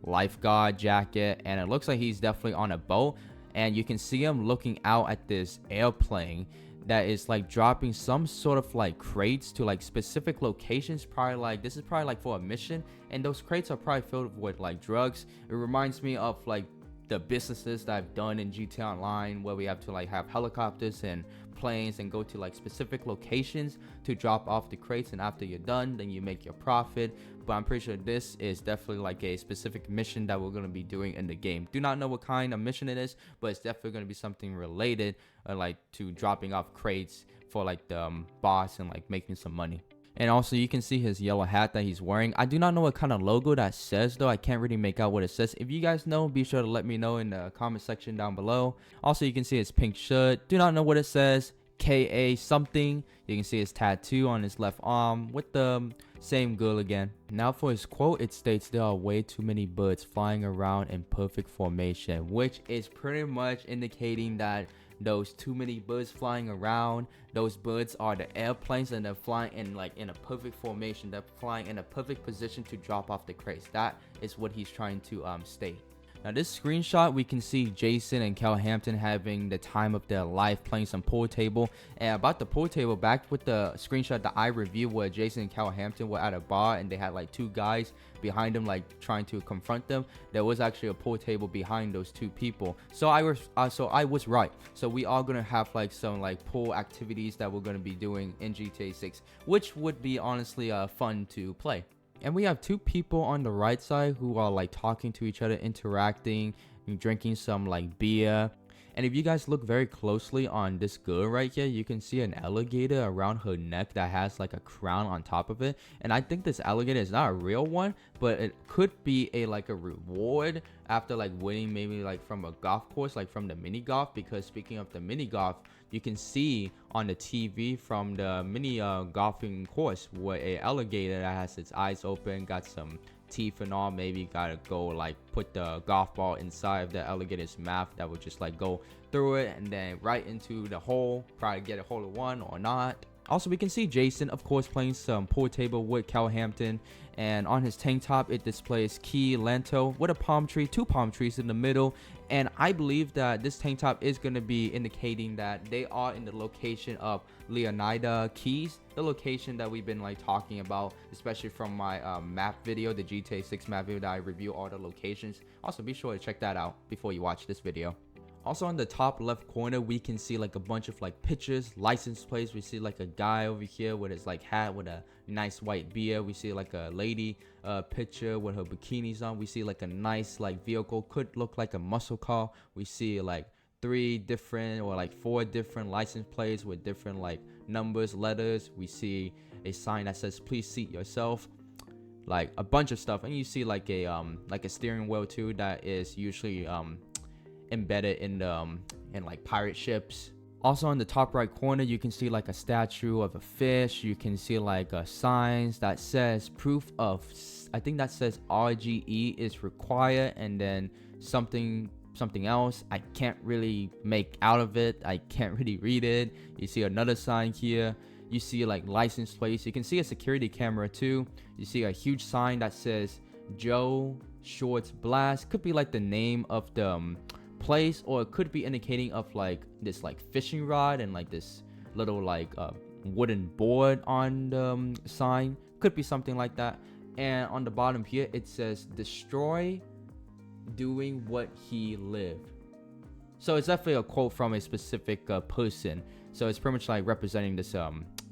lifeguard jacket, and it looks like he's definitely on a boat, and you can see him looking out at this airplane that is like dropping some sort of like crates to like specific locations. Probably like this is probably like for a mission, and those crates are probably filled with like drugs. It reminds me of like the businesses that I've done in GTA Online, where we have to like have helicopters and planes and go to like specific locations to drop off the crates, and after you're done, then you make your profit. But I'm pretty sure this is definitely like a specific mission that we're going to be doing in the game. Do not know what kind of mission it is, but it's definitely going to be something related like to dropping off crates for like the boss and like making some money. And also you can see his yellow hat that he's wearing. I do not know what kind of logo that says though. I can't really make out what it says. If you guys know, be sure to let me know in the comment section down below. Also, you can see his pink shirt. Do not know what it says. KA something. You can see his tattoo on his left arm with the same girl again. Now for his quote, it states there are way too many birds flying around in perfect formation, which is pretty much indicating that those too many birds flying around, those birds are the airplanes, and they're flying in like in a perfect formation. They're flying in a perfect position to drop off the crates. That is what he's trying to state. Now this screenshot, we can see Jason and Hampton having the time of their life playing some pool table. And about the pool table, back with the screenshot that I reviewed where Jason and Hampton were at a bar and they had like two guys behind them like trying to confront them, there was actually a pool table behind those two people. So I was right. So we are gonna have like some like pool activities that we're gonna be doing in GTA 6, which would be honestly fun to play. And we have two people on the right side who are like talking to each other, interacting, and drinking some like beer. And if you guys look very closely on this girl right here, you can see an alligator around her neck that has like a crown on top of it. And I think this alligator is not a real one, but it could be a like a reward after like winning maybe like from a golf course, like from the mini golf. Because speaking of the mini golf, you can see on the TV from the mini golfing course where a alligator that has its eyes open, got some teeth and all, maybe gotta go like put the golf ball inside of the alligator's mouth that would just like go through it and then right into the hole, probably get a hole in one or not. Also, we can see Jason, of course, playing some pool table with Hampton, and on his tank top it displays Key Lento with a palm tree, two palm trees in the middle. And I believe that this tank top is going to be indicating that they are in the location of Leonida Keys, the location that we've been like talking about, especially from my map video, the GTA 6 map video that I review all the locations. Also, be sure to check that out before you watch this video. Also on the top left corner, we can see like a bunch of like pictures, license plates. We see like a guy over here with his like hat with a nice white beard. We see like a lady picture with her bikinis on. We see like a nice like vehicle, could look like a muscle car. We see like 3 different or like 4 different license plates with different like numbers, letters. We see a sign that says please seat yourself, like a bunch of stuff. And you see like a steering wheel too that is usually embedded in the in like pirate ships. Also on the top right corner, you can see like a statue of a fish. You can see like signs that says proof of, I think that says RGE is required, and then something else I can't really make out of it. I can't really read it. You see another sign here. You see like license plates. You can see a security camera too. You see a huge sign that says Joe Shorts Blast. Could be like the name of the place, or it could be indicating of like this like fishing rod and like this little like wooden board on the sign. Could be something like that. And on the bottom here it says destroy doing what he lived. So it's definitely a quote from a specific person. So it's pretty much like representing this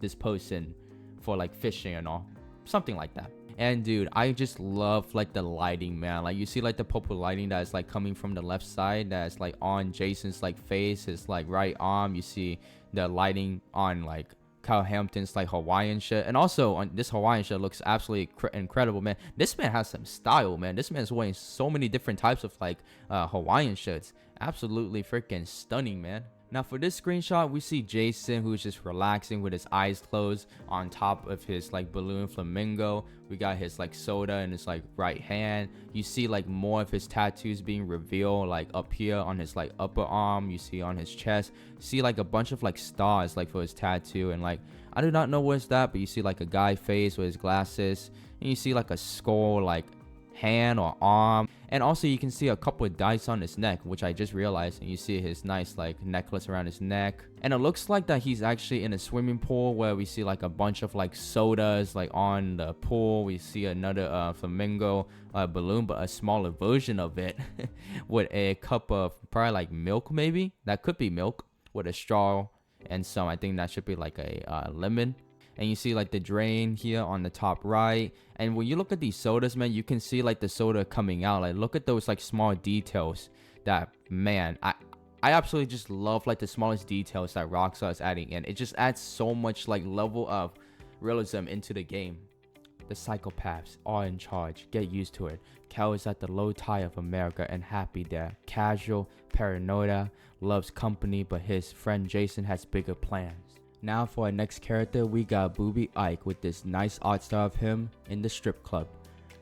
this person for like fishing and all, something like that. And dude, I just love like the lighting, man. Like you see like the purple lighting that is like coming from the left side that's like on Jason's like face, his like right arm. You see the lighting on like Kyle Hampton's like Hawaiian shirt, and also on this Hawaiian shirt looks absolutely incredible, man. This man has some style, man. This man's wearing so many different types of like Hawaiian shirts. Absolutely freaking stunning, man. Now for this screenshot, we see Jason, who's just relaxing with his eyes closed on top of his like balloon flamingo. We got his like soda in his like right hand. You see like more of his tattoos being revealed like up here on his like upper arm. You see on his chest. You see like a bunch of like stars like for his tattoo, and like I do not know what's that, but you see like a guy face with his glasses, and you see like a skull like hand or arm, and also you can see a couple of dice on his neck, which I just realized. And you see his nice like necklace around his neck, and it looks like that he's actually in a swimming pool where we see like a bunch of like sodas like on the pool. We see another flamingo balloon, but a smaller version of it with a cup of probably like milk, maybe that could be milk, with a straw and some, I think that should be like a lemon. And you see like the drain here on the top right, and when you look at these sodas, man, you can see like the soda coming out. Like look at those like small details that, man, I absolutely just love like the smallest details that Rockstar is adding in. It just adds so much like level of realism into the game. The psychopaths are in charge. Get used to it. Cal is at the low tide of America and happy there. Casual, paranoia, loves company, but his friend Jason has bigger plans. Now for our next character, we got Boobie Ike with this nice art style of him in the strip club.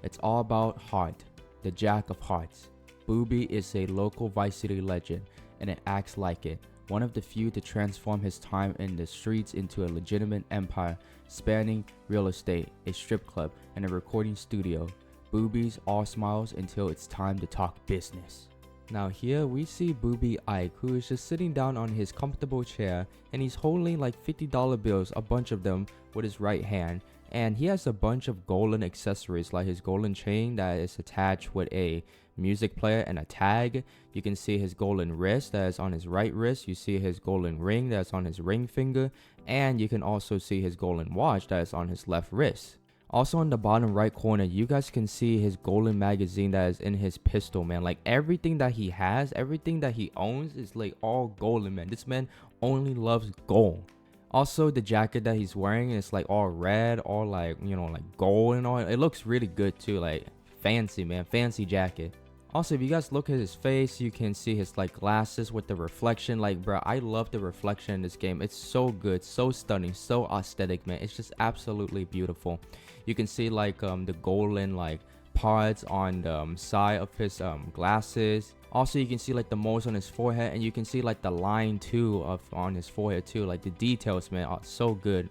It's all about Heart, the Jack of Hearts. Boobie is a local Vice City legend, and it acts like it. One of the few to transform his time in the streets into a legitimate empire, spanning real estate, a strip club, and a recording studio. Boobie's all smiles until it's time to talk business. Now here we see Boobie Ike, who is just sitting down on his comfortable chair, and he's holding like $50 bills, a bunch of them, with his right hand. And he has a bunch of golden accessories, like his golden chain that is attached with a music player and a tag. You can see his golden wrist that is on his right wrist. You see his golden ring that's on his ring finger, and you can also see his golden watch that is on his left wrist. Also on the bottom right corner, you guys can see his golden magazine that is in his pistol, man. Like everything that he has, everything that he owns is like all golden, man. This man only loves gold. Also, the jacket that he's wearing is like all red, all like, you know, like gold and all. It looks really good too, like fancy, man, fancy jacket. Also, if you guys look at his face, you can see his like glasses with the reflection. Like, bro, I love the reflection in this game. It's so good, so stunning, so aesthetic, man. It's just absolutely beautiful. You can see like the golden like parts on the side of his glasses. Also, you can see like the moles on his forehead, and you can see like the line too on his forehead too. Like the details, man, are so good.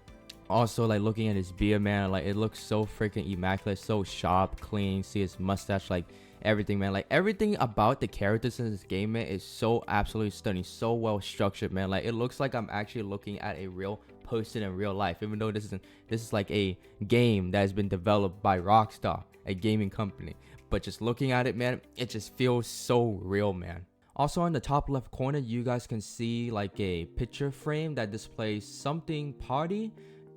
Also, like looking at his beard, man, like it looks so freaking immaculate, so sharp, clean. See his mustache, like everything, man. Like everything about the characters in this game, man, is so absolutely stunning, so well structured, man. Like it looks like I'm actually looking at a real person in real life, even though this is like a game that has been developed by Rockstar, a gaming company. But just looking at it, man, it just feels so real, man. Also on the top left corner, you guys can see like a picture frame that displays something party,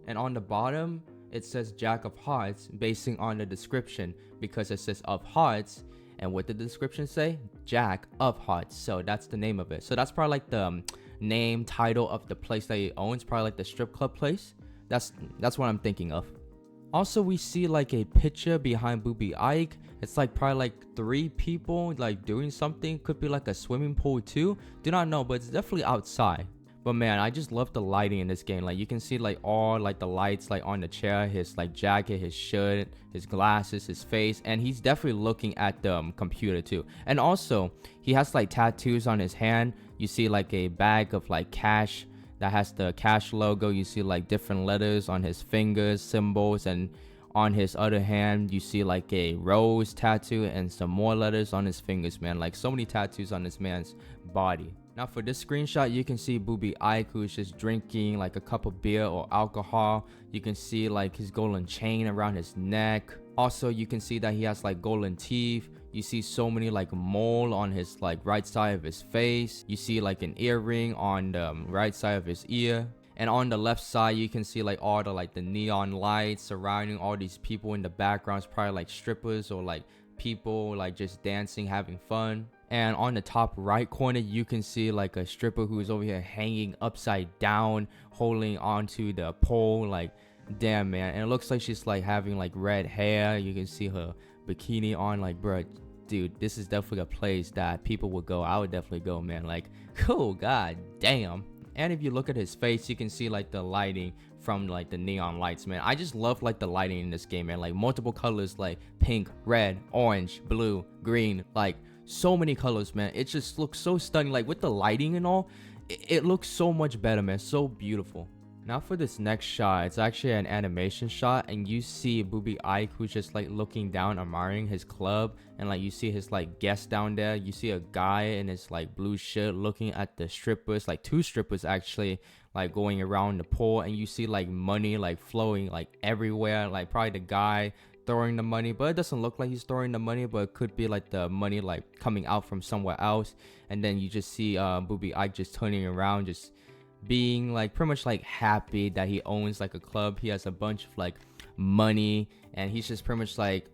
and on the bottom it says Jack of Hearts, basing on the description, because it says of hearts, and what did the description say? Jack of Hearts. So that's the name of it. So that's probably like the name title of the place that he owns, probably like the strip club place. That's what I'm thinking of. Also, we see like a picture behind Boobie Ike. It's like probably like 3 people like doing something. Could be like a swimming pool too. Do not know, but it's definitely outside. But man, I just love the lighting in this game. Like you can see like all like the lights like on the chair, his like jacket, his shirt, his glasses, his face, and he's definitely looking at the computer too. And also he has like tattoos on his hand. You see like a bag of like cash that has the cash logo. You see like different letters on his fingers, symbols, and on his other hand you see like a rose tattoo and some more letters on his fingers, man. Like so many tattoos on this man's body. Now for this screenshot, you can see Boobie Ike, who's just drinking like a cup of beer or alcohol. You can see like his golden chain around his neck. Also, you can see that he has like golden teeth. You see so many like mole on his like right side of his face. You see like an earring on the right side of his ear. And on the left side, you can see like all the like the neon lights surrounding all these people in the background. It's probably like strippers or like people like just dancing, having fun. And on the top right corner, you can see like a stripper who's over here hanging upside down, holding onto the pole. Like, damn, man. And it looks like she's like having like red hair. You can see her bikini on. Like, bruh, dude, this is definitely a place that people would go. I would definitely go, man. Like, cool, god damn. And if you look at his face, you can see like the lighting from like the neon lights, man. I just love like the lighting in this game, man. Like multiple colors, like pink, red, orange, blue, green, like so many colors, man. It just looks so stunning. Like with the lighting and all, it looks so much better, man. So beautiful. Now for this next shot, it's actually an animation shot, and you see Boobie Ike, who's just like looking down, admiring his club, and like you see his like guests down there. You see a guy in his like blue shirt looking at the strippers, like two strippers actually, like going around the pole, and you see like money like flowing like everywhere, like probably the guy throwing the money, but it doesn't look like he's throwing the money, but it could be like the money like coming out from somewhere else. And then you just see Boobie Ike just turning around, just being like pretty much like happy that he owns like a club. He has a bunch of like money, and he's just pretty much like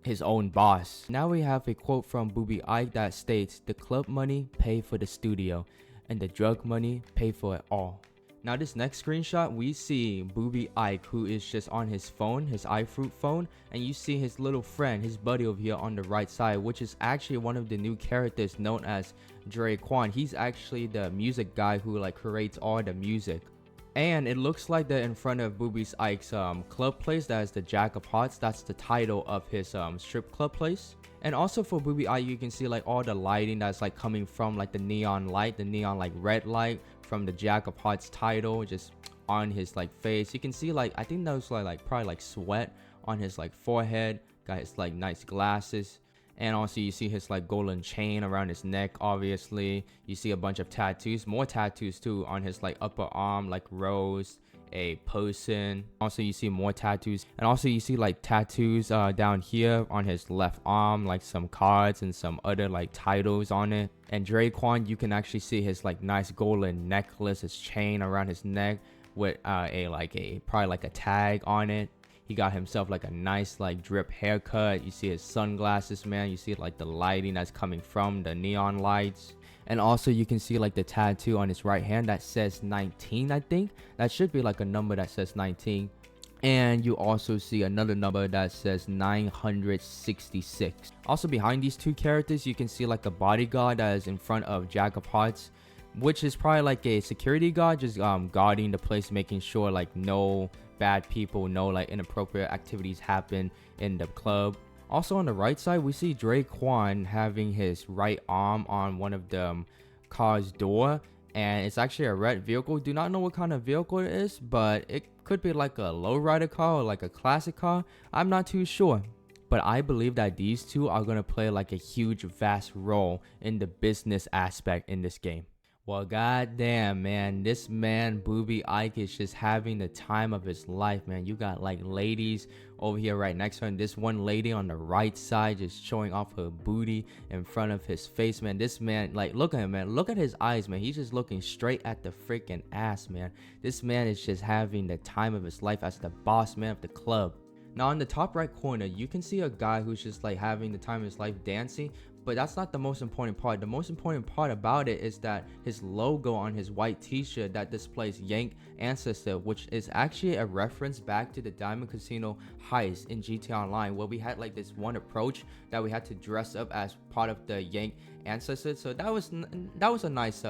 his own boss. Now we have a quote from Boobie Ike that states, "The club money pay for the studio, and the drug money pay for it all." Now this next screenshot, we see Boobie Ike, who is just on his phone, his iFruit phone, and you see his little friend, his buddy over here on the right side, which is actually one of the new characters known as Dre'Quan. He's actually the music guy who like creates all the music. And it looks like they're in front of Boobie Ike's club place. That is the Jack of Hearts. That's the title of his strip club place. And also for Boobie Ike, you can see like all the lighting that's like coming from like the neon light, the neon like red light from the Jack of Hearts title just on his like face. You can see like, I think that was like probably like sweat on his like forehead. Got his like nice glasses. And also you see his like golden chain around his neck. Obviously you see a bunch of tattoos, more tattoos too on his like upper arm, like rose, a person. Also you see more tattoos, and also you see like tattoos down here on his left arm, like some cards and some other like titles on it. And Dre'Quan, you can actually see his like nice golden necklace, his chain around his neck with probably like a tag on it. He got himself like a nice like drip haircut. You see his sunglasses, man. You see like the lighting that's coming from the neon lights. And also you can see like the tattoo on his right hand that says 19. I think that should be like a number that says 19. And you also see another number that says 966. Also behind these two characters, you can see like a bodyguard that is in front of Jack of Hearts, which is probably like a security guard, just guarding the place, making sure like no bad people, no like inappropriate activities happen in the club. Also on the right side, we see Dre'Quan having his right arm on one of the car's door, and it's actually a red vehicle. Do not know what kind of vehicle it is, but it could be like a lowrider car or like a classic car. I'm not too sure, but I believe that these two are going to play like a huge vast role in the business aspect in this game. Well, goddamn, man, this man Boobie Ike is just having the time of his life, man. You got like ladies over here right next to him. This one lady on the right side just showing off her booty in front of his face, man. This man, like, look at him, man. Look at his eyes, man. He's just looking straight at the freaking ass, man. This man is just having the time of his life as the boss man of the club. Now, in the top right corner, you can see a guy who's just like having the time of his life dancing. But that's not the most important part. The most important part about it is that his logo on his white t-shirt that displays Yank Ancestor, which is actually a reference back to the Diamond Casino heist in GTA Online, where we had like this one approach that we had to dress up as part of the Yank Ancestor. So that was a nice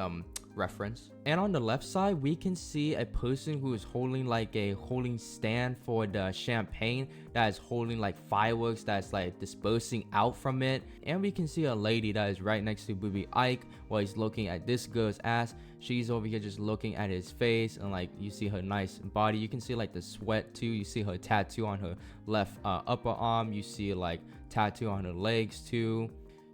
reference. And on the left side, we can see a person who is holding like a holding stand for the champagne that is holding like fireworks that's like dispersing out from it. And we can see a lady that is right next to Boobie Ike while he's looking at this girl's ass. She's over here just looking at his face, and like you see her nice body. You can see like the sweat too. You see her tattoo on her left upper arm. You see like tattoo on her legs too.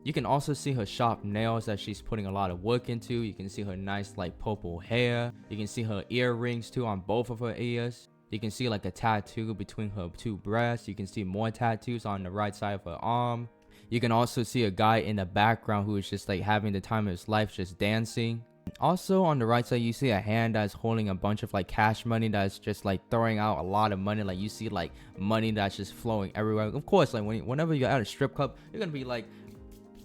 You can also see her sharp nails that she's putting a lot of work into. You can see her nice like purple hair. You can see her earrings too on both of her ears. You can see like a tattoo between her two breasts. You can see more tattoos on the right side of her arm. You can also see a guy in the background who is just like having the time of his life, just dancing. Also on the right side, you see a hand that's holding a bunch of like cash money that's just like throwing out a lot of money. Like you see like money that's just flowing everywhere. Of course, like whenever you're at a strip club, you're gonna be like,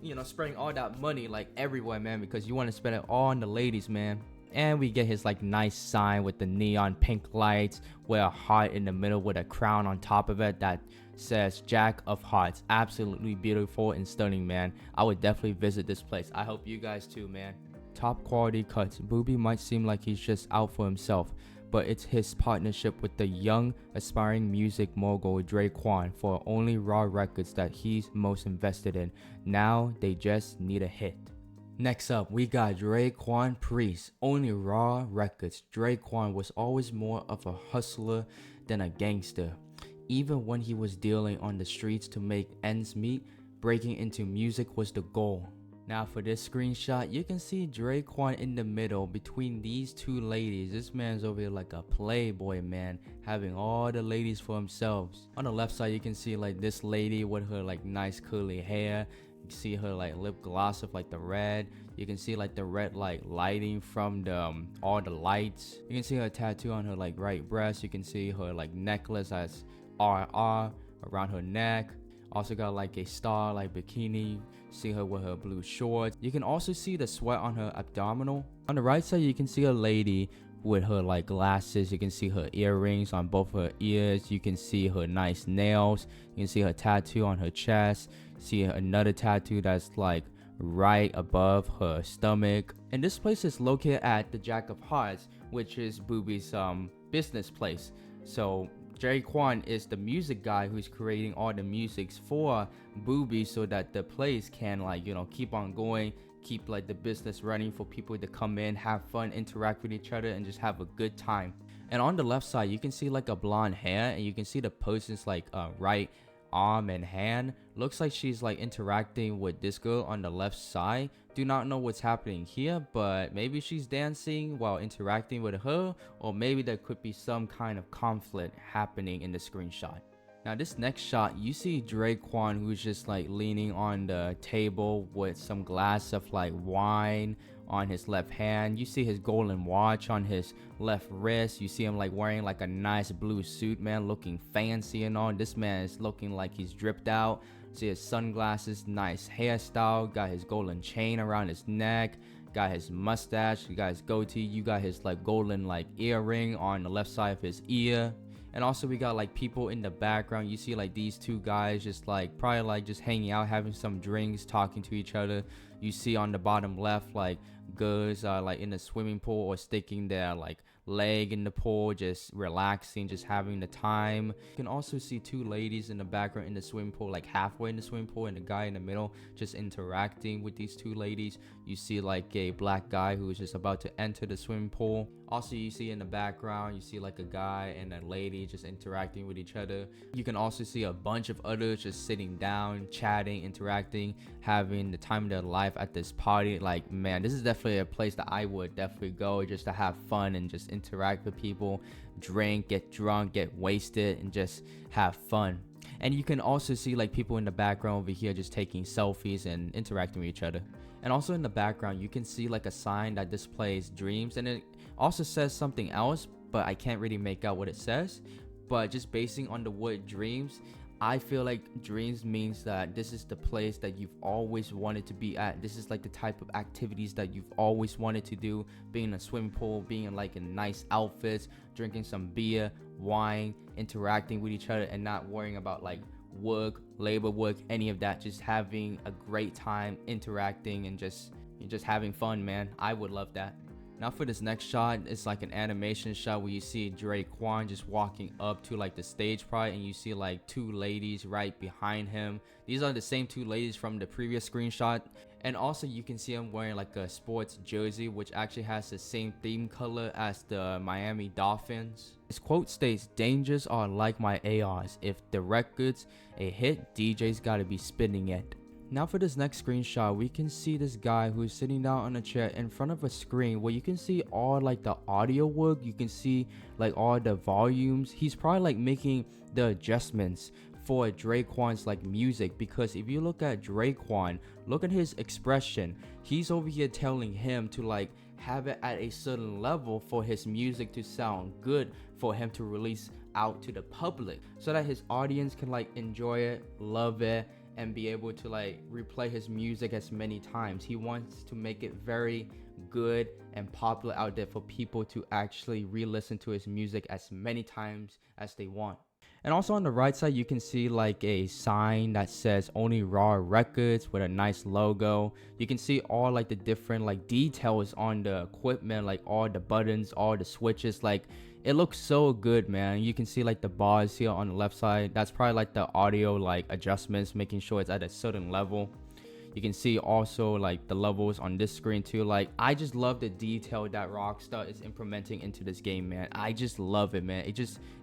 you know, spreading all that money like everywhere, man, because you want to spend it all on the ladies, man. And we get his like nice sign with the neon pink lights with a heart in the middle with a crown on top of it that says Jack of Hearts. Absolutely beautiful and stunning, man. I would definitely visit this place. I hope you guys too, man. Top quality cuts. Boobie might seem like he's just out for himself, but it's his partnership with the young aspiring music mogul Dre'Quan for only Raw Records that he's most invested in. Now they just need a hit. Next up, we got Dre'Quan Priest, only Raw Records. Dre'Quan was always more of a hustler than a gangster. Even when he was dealing on the streets to make ends meet, breaking into music was the goal. Now for this screenshot, you can see Dre'Quan in the middle between these two ladies. This man's over here like a playboy, man, having all the ladies for himself. On the left side, you can see like this lady with her like nice curly hair. You can see her like lip gloss of like the red. You can see like the red like lighting from the all the lights. You can see her tattoo on her like right breast. You can see her like necklace as RR around her neck. Also got like a star like bikini. See her with her blue shorts. You can also see the sweat on her abdominal. On the right side, you can see a lady with her like glasses. You can see her earrings on both her ears. You can see her nice nails. You can see her tattoo on her chest. See another tattoo that's like right above her stomach. And this place is located at the Jack of Hearts, which is Boobie's business place. So Dre'Quan is the music guy who's creating all the musics for Boobie so that the place can like, you know, keep on going, keep like the business running for people to come in, have fun, interact with each other, and just have a good time. And on the left side, you can see like a blonde hair, and you can see the person's like right arm and hand. Looks like she's like interacting with this girl on the left side. Do not know what's happening here, but maybe she's dancing while interacting with her, or maybe there could be some kind of conflict happening in the screenshot. Now this next shot, you see Dre'Quan who's just like leaning on the table with some glass of like wine on his left hand. You see his golden watch on his left wrist. You see him like wearing like a nice blue suit, man, looking fancy and all. This man is looking like he's dripped out. See his sunglasses, nice hairstyle, got his golden chain around his neck, got his mustache, you got his goatee, you got his like golden like earring on the left side of his ear. And also we got like people in the background. You see like these two guys just like probably like just hanging out, having some drinks, talking to each other. You see on the bottom left like girls are like in the swimming pool or sticking their like leg in the pool, just relaxing, just having the time. You can also see two ladies in the background in the swimming pool, like halfway in the swimming pool, and the guy in the middle just interacting with these two ladies. You see like a black guy who is just about to enter the swimming pool. Also you see in the background, you see like a guy and a lady just interacting with each other. You can also see a bunch of others just sitting down, chatting, interacting, having the time of their life at this party. Like, man, this is definitely a place that I would definitely go just to have fun and just interact with people, drink, get drunk, get wasted, and just have fun. And you can also see like people in the background over here just taking selfies and interacting with each other. And also in the background, you can see like a sign that displays dreams, and it also says something else, but I can't really make out what it says. But just basing on the word dreams, I feel like dreams means that this is the place that you've always wanted to be at. This is like the type of activities that you've always wanted to do, being in a swimming pool, being in like in nice outfits, drinking some beer, wine, interacting with each other, and not worrying about like work, labor work, any of that. Just having a great time, interacting, and just having fun, man. I would love that. Now for this next shot, it's like an animation shot where you see Dre'Quan just walking up to like the stage part, and you see like two ladies right behind him. These are the same two ladies from the previous screenshot. And also you can see him wearing like a sports jersey, which actually has the same theme color as the Miami Dolphins. His quote states, "Dangers are like my ARs. If the record's a hit, DJ's gotta be spinning it." Now for this next screenshot, we can see this guy who's sitting down on a chair in front of a screen where you can see all like the audio work. You can see like all the volumes. He's probably like making the adjustments for Dre'Quan's like music, because if you look at Dre'Quan, look at his expression. He's over here telling him to like have it at a certain level for his music to sound good, for him to release out to the public, so that his audience can like enjoy it, love it, and be able to like replay his music as many times. He wants to make it very good and popular out there for people to actually re-listen to his music as many times as they want. And also on the right side, you can see like a sign that says only Raw Records with a nice logo. You can see all like the different like details on the equipment, like all the buttons, all the switches. Like it looks so good, man. You can see like the bars here on the left side. That's probably like the audio like adjustments, making sure it's at a certain level. You can see also like the levels on this screen too. Like I just love the detail that Rockstar is implementing into this game, man. I just love it, man.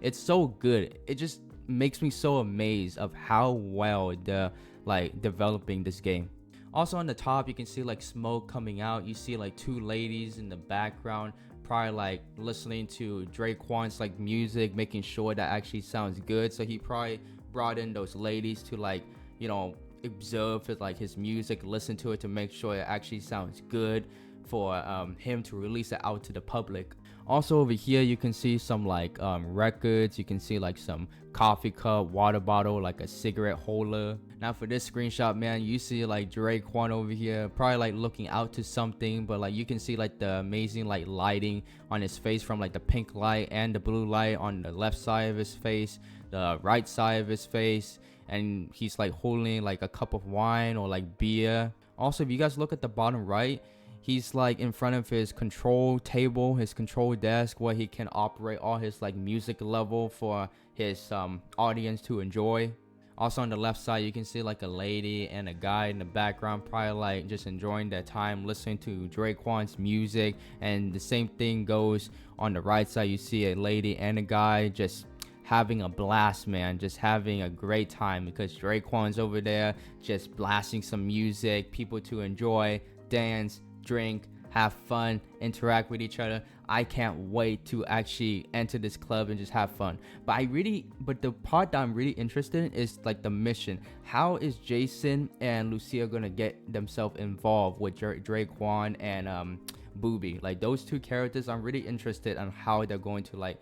It's so good. It just makes me so amazed of how well they're like developing this game. Also on the top, you can see like smoke coming out. You see like two ladies in the background, probably like listening to Dre'Quan's like music, making sure that actually sounds good. So he probably brought in those ladies to like, you know, observe it, like his music, listen to it to make sure it actually sounds good for him to release it out to the public. Also over here, you can see some like records. You can see like some coffee cup, water bottle, like a cigarette holder. Now for this screenshot, man, you see like Dre'Quan over here, probably like looking out to something, but like you can see like the amazing like lighting on his face from like the pink light and the blue light on the left side of his face, the right side of his face, and he's like holding like a cup of wine or like beer. Also, if you guys look at the bottom right, he's like in front of his control table, his control desk, where he can operate all his like music level for his audience to enjoy. Also on the left side, you can see like a lady and a guy in the background, probably like just enjoying their time listening to Dre'Quan's music. And the same thing goes on the right side. You see a lady and a guy just having a blast, man, just having a great time, because Dre'Quan's over there just blasting some music, people to enjoy, dance, drink, have fun, interact with each other. I can't wait to actually enter this club and just have fun. But the part that I'm really interested in is like the mission. How is Jason and Lucia gonna get themselves involved with Dre'Quan and Boobie? Like those two characters, I'm really interested in how they're going to like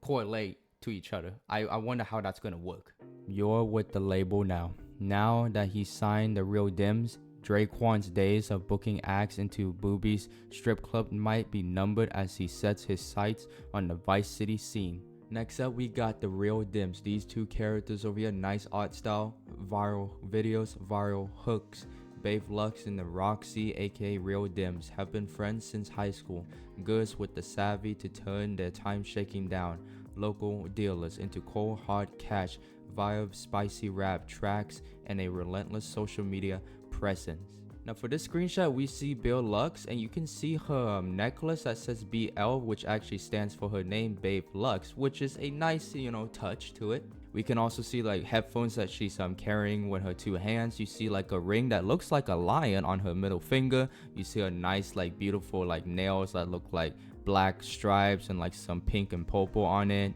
correlate to each other. I wonder how that's gonna work. You're with the label now. Now that he signed the real Dims, Dre'Quan's days of booking acts into Boobie's strip club might be numbered as he sets his sights on the Vice City scene. Next up, we got the real Dims. These two characters over here, nice art style, viral videos, viral hooks. Babe Lux and the Roxy, aka Real Dims, have been friends since high school. Goods with the savvy to turn their time shaking down local dealers into cold hard cash via spicy rap tracks and a relentless social media presence. Now for this screenshot, we see Bill Lux, and you can see her necklace that says BL, which actually stands for her name, Babe Lux, which is a nice, touch to it. We can also see like headphones that she's carrying with her two hands. You see like a ring that looks like a lion on her middle finger. You see a nice like beautiful like nails that look like black stripes and like some pink and purple on it.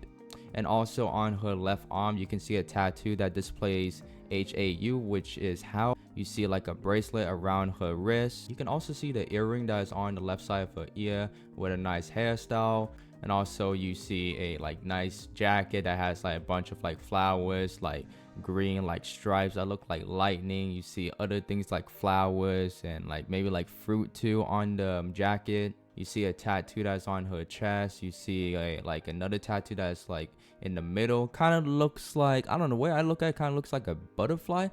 And also on her left arm, you can see a tattoo that displays HAU, which is how. You see like a bracelet around her wrist. You can also see the earring that is on the left side of her ear with a nice hairstyle. And also you see a like nice jacket that has like a bunch of like flowers, like green like stripes that look like lightning. You see other things like flowers and like maybe like fruit too on the jacket. You see a tattoo that's on her chest. You see like another tattoo that's like in the middle. Kind of looks like, I don't know, where I look at it, kind of looks like a butterfly,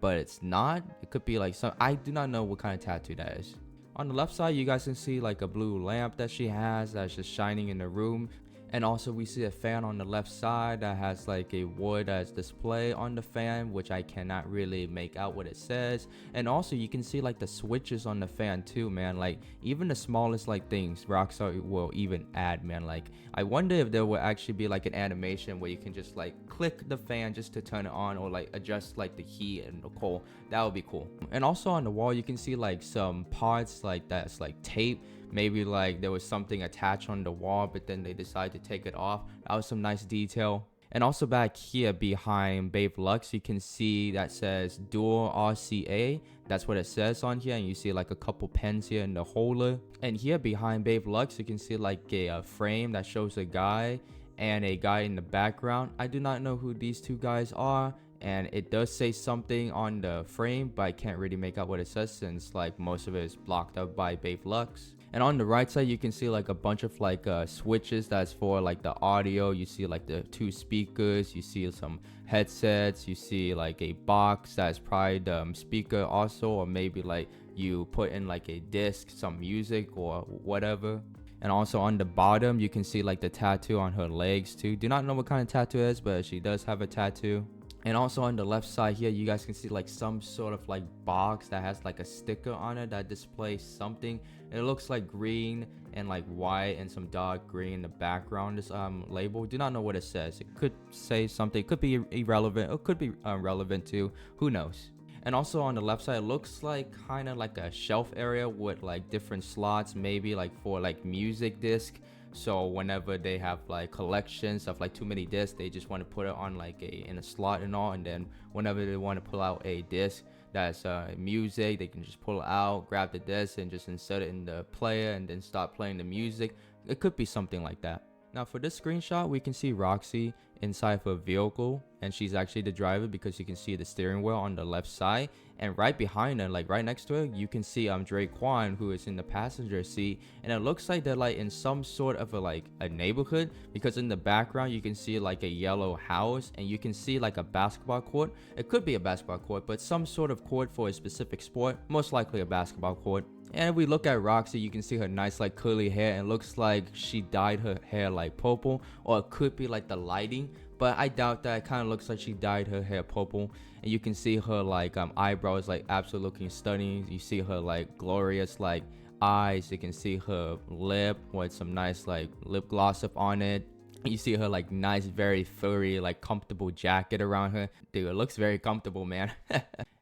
but it's not. It could be like some, I do not know what kind of tattoo that is. On the left side, you guys can see like a blue lamp that she has that's just shining in the room. And also we see a fan on the left side that has like a wood as display on the fan, which I cannot really make out what it says. And also you can see like the switches on the fan too, man. Like even the smallest like things Rockstar will even add, man. Like I wonder if there will actually be like an animation where you can just like click the fan just to turn it on, or like adjust like the heat and the cold. That would be cool. And also on the wall you can see like some parts like that's like tape. Maybe like there was something attached on the wall, but then they decided to take it off. That was some nice detail. And also back here behind Babe Lux, you can see that says Dual RCA. That's what it says on here. And you see like a couple pens here in the holder. And here behind Babe Lux, you can see like a frame that shows a guy and a guy in the background. I do not know who these two guys are. And it does say something on the frame, but I can't really make out what it says since like most of it is blocked up by Babe Lux. And on the right side, you can see like a bunch of like switches that's for like the audio. You see like the 2 speakers, you see some headsets, you see like a box that's probably the speaker also, or maybe like you put in like a disc, some music or whatever. And also on the bottom, you can see like the tattoo on her legs too. Do not know what kind of tattoo it is, but she does have a tattoo. And also on the left side here, you guys can see like some sort of like box that has like a sticker on it that displays something. It looks like green and like white and some dark green in the background. This label, do not know what it says. It could say something, it could be irrelevant, it could be relevant too, who knows. And also on the left side, it looks like kind of like a shelf area with like different slots, maybe like for like music disc. So whenever they have like collections of like too many discs, they just want to put it on like in a slot and all. And then whenever they want to pull out a disc that's music, they can just pull it out, grab the disc and just insert it in the player and then start playing the music. It could be something like that. Now for this screenshot, we can see Roxy inside of a vehicle, and she's actually the driver because you can see the steering wheel on the left side, and right behind her, like right next to her, you can see Dre'Quan, who is in the passenger seat. And it looks like they're like in some sort of a neighborhood, because in the background you can see like a yellow house and you can see like a basketball court. It could be a basketball court, but some sort of court for a specific sport, most likely a basketball court. And if we look at Roxy, you can see her nice like curly hair, and it looks like she dyed her hair like purple, or it could be like the lighting, but I doubt that. It kind of looks like she dyed her hair purple. And you can see her like eyebrows like absolutely looking stunning. You see her like glorious like eyes. You can see her lip with some nice like lip gloss up on it. You see her like nice, very furry, like comfortable jacket around her. Dude, it looks very comfortable, man.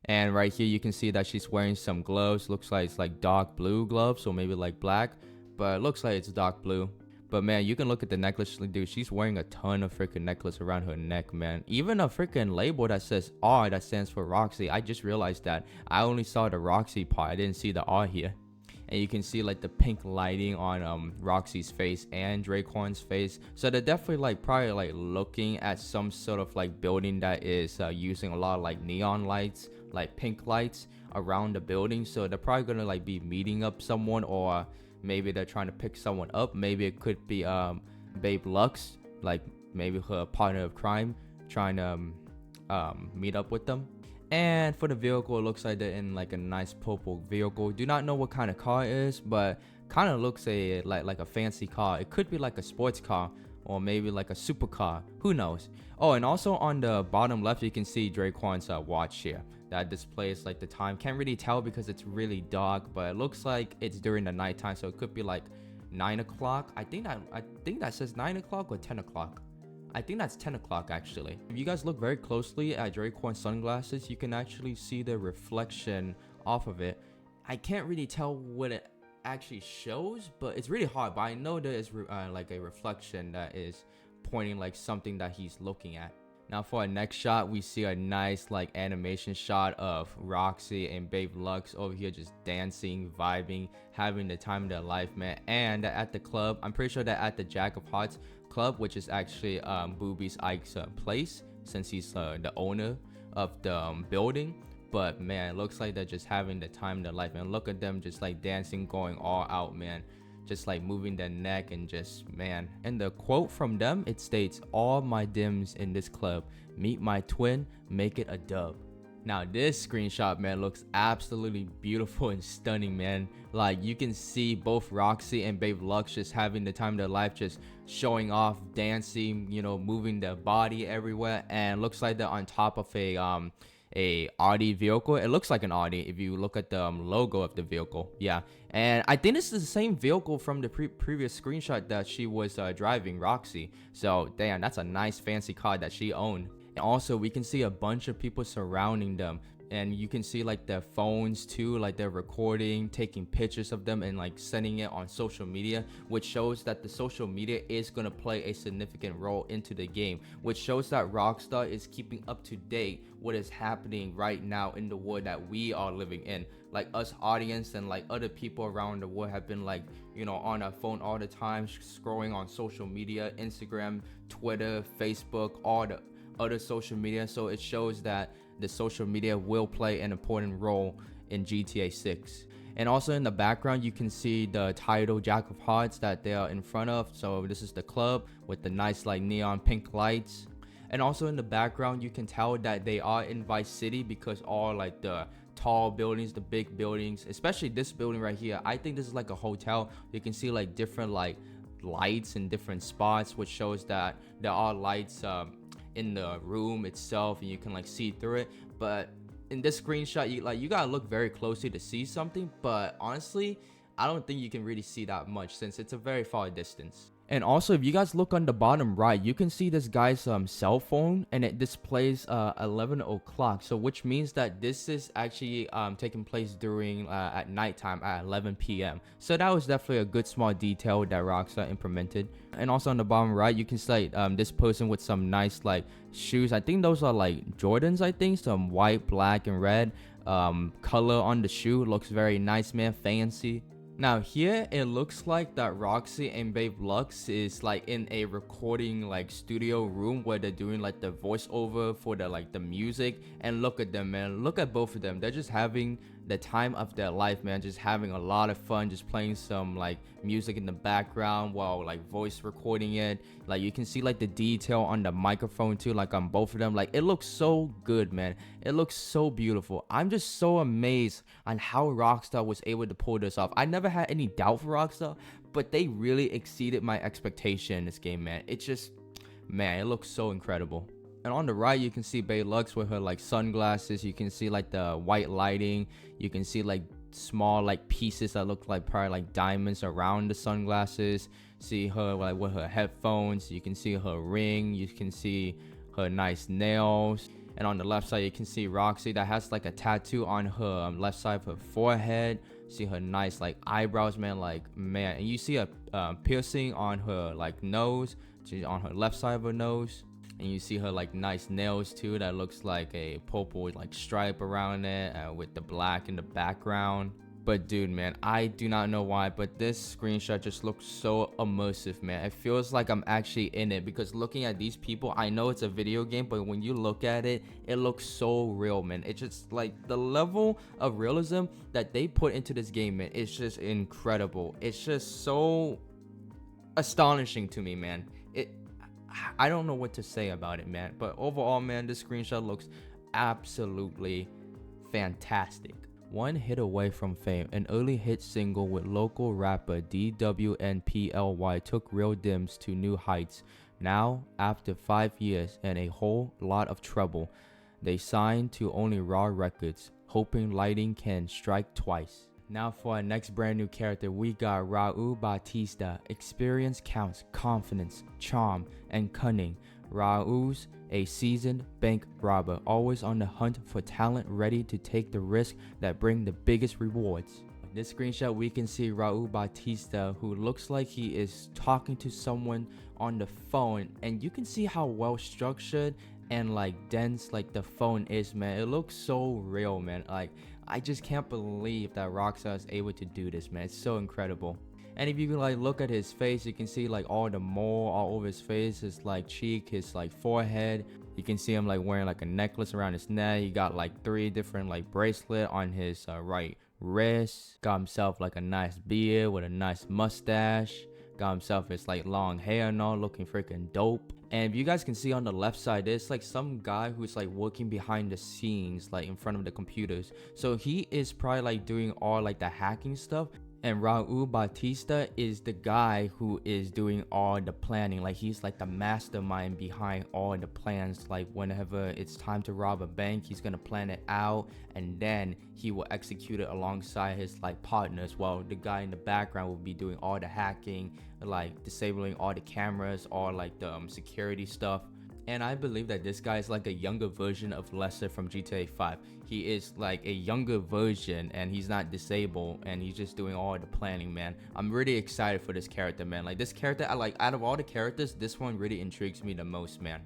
And right here you can see that she's wearing some gloves. Looks like it's like dark blue gloves, or maybe like black, but it looks like it's dark blue. But man, you can look at the necklace, dude. She's wearing a ton of freaking necklace around her neck, man. Even a freaking label that says R, that stands for Roxy. I just realized that. I only saw the Roxy part, I didn't see the R here. And you can see like the pink lighting on Roxy's face and Dre'Quan's face. So they're definitely like probably like looking at some sort of like building that is using a lot of like neon lights, like pink lights around the building. So they're probably gonna like be meeting up someone, or maybe they're trying to pick someone up. Maybe it could be Babe Lux, like maybe her partner of crime, trying to meet up with them. And for the vehicle, it looks like they're in like a nice purple vehicle. Do not know what kind of car it is, but kind of looks like a fancy car. It could be like a sports car, or maybe like a supercar, who knows. Oh, and also on the bottom left, you can see Dre'Quan's watch here that displays like the time. Can't really tell because it's really dark, but it looks like it's during the nighttime, so it could be like 9 o'clock. I think that says 9 o'clock or 10 o'clock. I think that's 10 o'clock actually. If you guys look very closely at Dre'Quan's sunglasses, you can actually see the reflection off of it. I can't really tell what it actually shows, but it's really hard. But I know there is like a reflection that is pointing like something that he's looking at. Now for our next shot, we see a nice like animation shot of Roxy and Babe Lux over here just dancing, vibing, having the time of their life, man. And at the club, I'm pretty sure that at the Jack of Hearts club, which is actually Boobie Ike's place, since he's the owner of the building. But man, it looks like they're just having the time of their life, man. Look at them just like dancing, going all out, man. Just like moving their neck and just, man. And the quote from them, it states, "All my dims in this club, meet my twin, make it a dub." Now this screenshot, man, looks absolutely beautiful and stunning, man. Like you can see both Roxy and Babe Lux just having the time of their life, just showing off, dancing, you know, moving their body everywhere. And looks like they're on top of a Audi vehicle. It looks like an Audi if you look at the logo of the vehicle. Yeah, and I think this is the same vehicle from the previous screenshot that she was driving, Roxy. So damn, that's a nice fancy car that she owned. And also we can see a bunch of people surrounding them, And you can see like their phones too, like they're recording, taking pictures of them and like sending it on social media, which shows that the social media is going to play a significant role into the game, which shows that Rockstar is keeping up to date what is happening right now in the world that we are living in. Like us audience and like other people around the world have been like, you know, on our phone all the time, scrolling on social media, Instagram, Twitter, Facebook, all the other social media. So it shows that the social media will play an important role in GTA 6. And also in the background, you can see the title Jack of Hearts that they are in front of. So this is the club with the nice like neon pink lights. And also in the background, you can tell that they are in Vice City because all like the tall buildings, the big buildings, especially this building right here, I think this is like a hotel. You can see like different like lights in different spots, which shows that there are lights in the room itself and you can like see through it. But in this screenshot, you gotta look very closely to see something, but honestly I don't think you can really see that much since it's a very far distance. And also, if you guys look on the bottom right, you can see this guy's cell phone, and it displays 11 o'clock. So which means that this is actually taking place during at nighttime at 11 p.m. So that was definitely a good small detail that Rockstar implemented. And also on the bottom right, you can see this person with some nice like shoes. I think those are like Jordans. I think some white, black, and red color on the shoe. Looks very nice, man. Fancy. Now here it looks like that Roxy and Babe Lux is like in a recording like studio room where they're doing like the voiceover for the like the music. And look at them, man. Look at both of them. They're just having the time of their life, man. Just having a lot of fun, just playing some like music in the background while like voice recording it. Like you can see like the detail on the microphone too, like on both of them. Like it looks so good, man. It looks so beautiful. I'm just so amazed on how Rockstar was able to pull this off. I never had any doubt for Rockstar, but they really exceeded my expectation in this game, man. It's just, man, it looks so incredible. And on the right, you can see Bae Lux with her like sunglasses. You can see like the white lighting. You can see like small like pieces that look like probably like diamonds around the sunglasses. See her like with her headphones. You can see her ring. You can see her nice nails. And on the left side, you can see Roxy that has like a tattoo on her left side of her forehead. See her nice like eyebrows, man. Like, man. And you see a piercing on her like nose. She's on her left side of her nose. And you see her like nice nails too that looks like a purple like stripe around it with the black in the background. But dude, man, I do not know why, but this screenshot just looks so immersive, man. It feels like I'm actually in it because looking at these people, I know it's a video game, but when you look at it, it looks so real, man. It's just like the level of realism that they put into this game, man. It's just incredible. It's just so astonishing to me, man. I don't know what to say about it, man. But overall, man, this screenshot looks absolutely fantastic. One hit away from fame, an early hit single with local rapper DWNPLY took Real Dims to new heights. Now, after 5 years and a whole lot of trouble, they signed to only Raw Records, hoping lighting can strike twice. Now for our next brand new character, we got Rau Batista. Experience counts, confidence, charm, and cunning. Rau's a seasoned bank robber, always on the hunt for talent, ready to take the risk that bring the biggest rewards. In this screenshot, we can see Rau Batista, who looks like he is talking to someone on the phone, and you can see how well structured and like dense like the phone is, man. It looks so real, man. Like, I just can't believe that Rockstar is able to do this, man. It's so incredible. And if you can like look at his face, you can see like all the mole all over his face, his like cheek, his like forehead. You can see him like wearing like a necklace around his neck. He got like 3 different like bracelet on his right wrist. Got himself like a nice beard with a nice mustache. Got himself his like long hair and all, looking freaking dope. And if you guys can see on the left side, there's like some guy who's like working behind the scenes, like in front of the computers. So he is probably like doing all like the hacking stuff. And Rau Batista is the guy who is doing all the planning. Like, he's like the mastermind behind all the plans. Like, whenever it's time to rob a bank, he's gonna plan it out, and then he will execute it alongside his like partners, while the guy in the background will be doing all the hacking, like disabling all the cameras, all like the security stuff. And I believe that this guy is like a younger version of Lester from GTA 5. He is like a younger version, and he's not disabled, and he's just doing all the planning, man. I'm really excited for this character, man. Like this character, I like, out of all the characters, this one really intrigues me the most, man.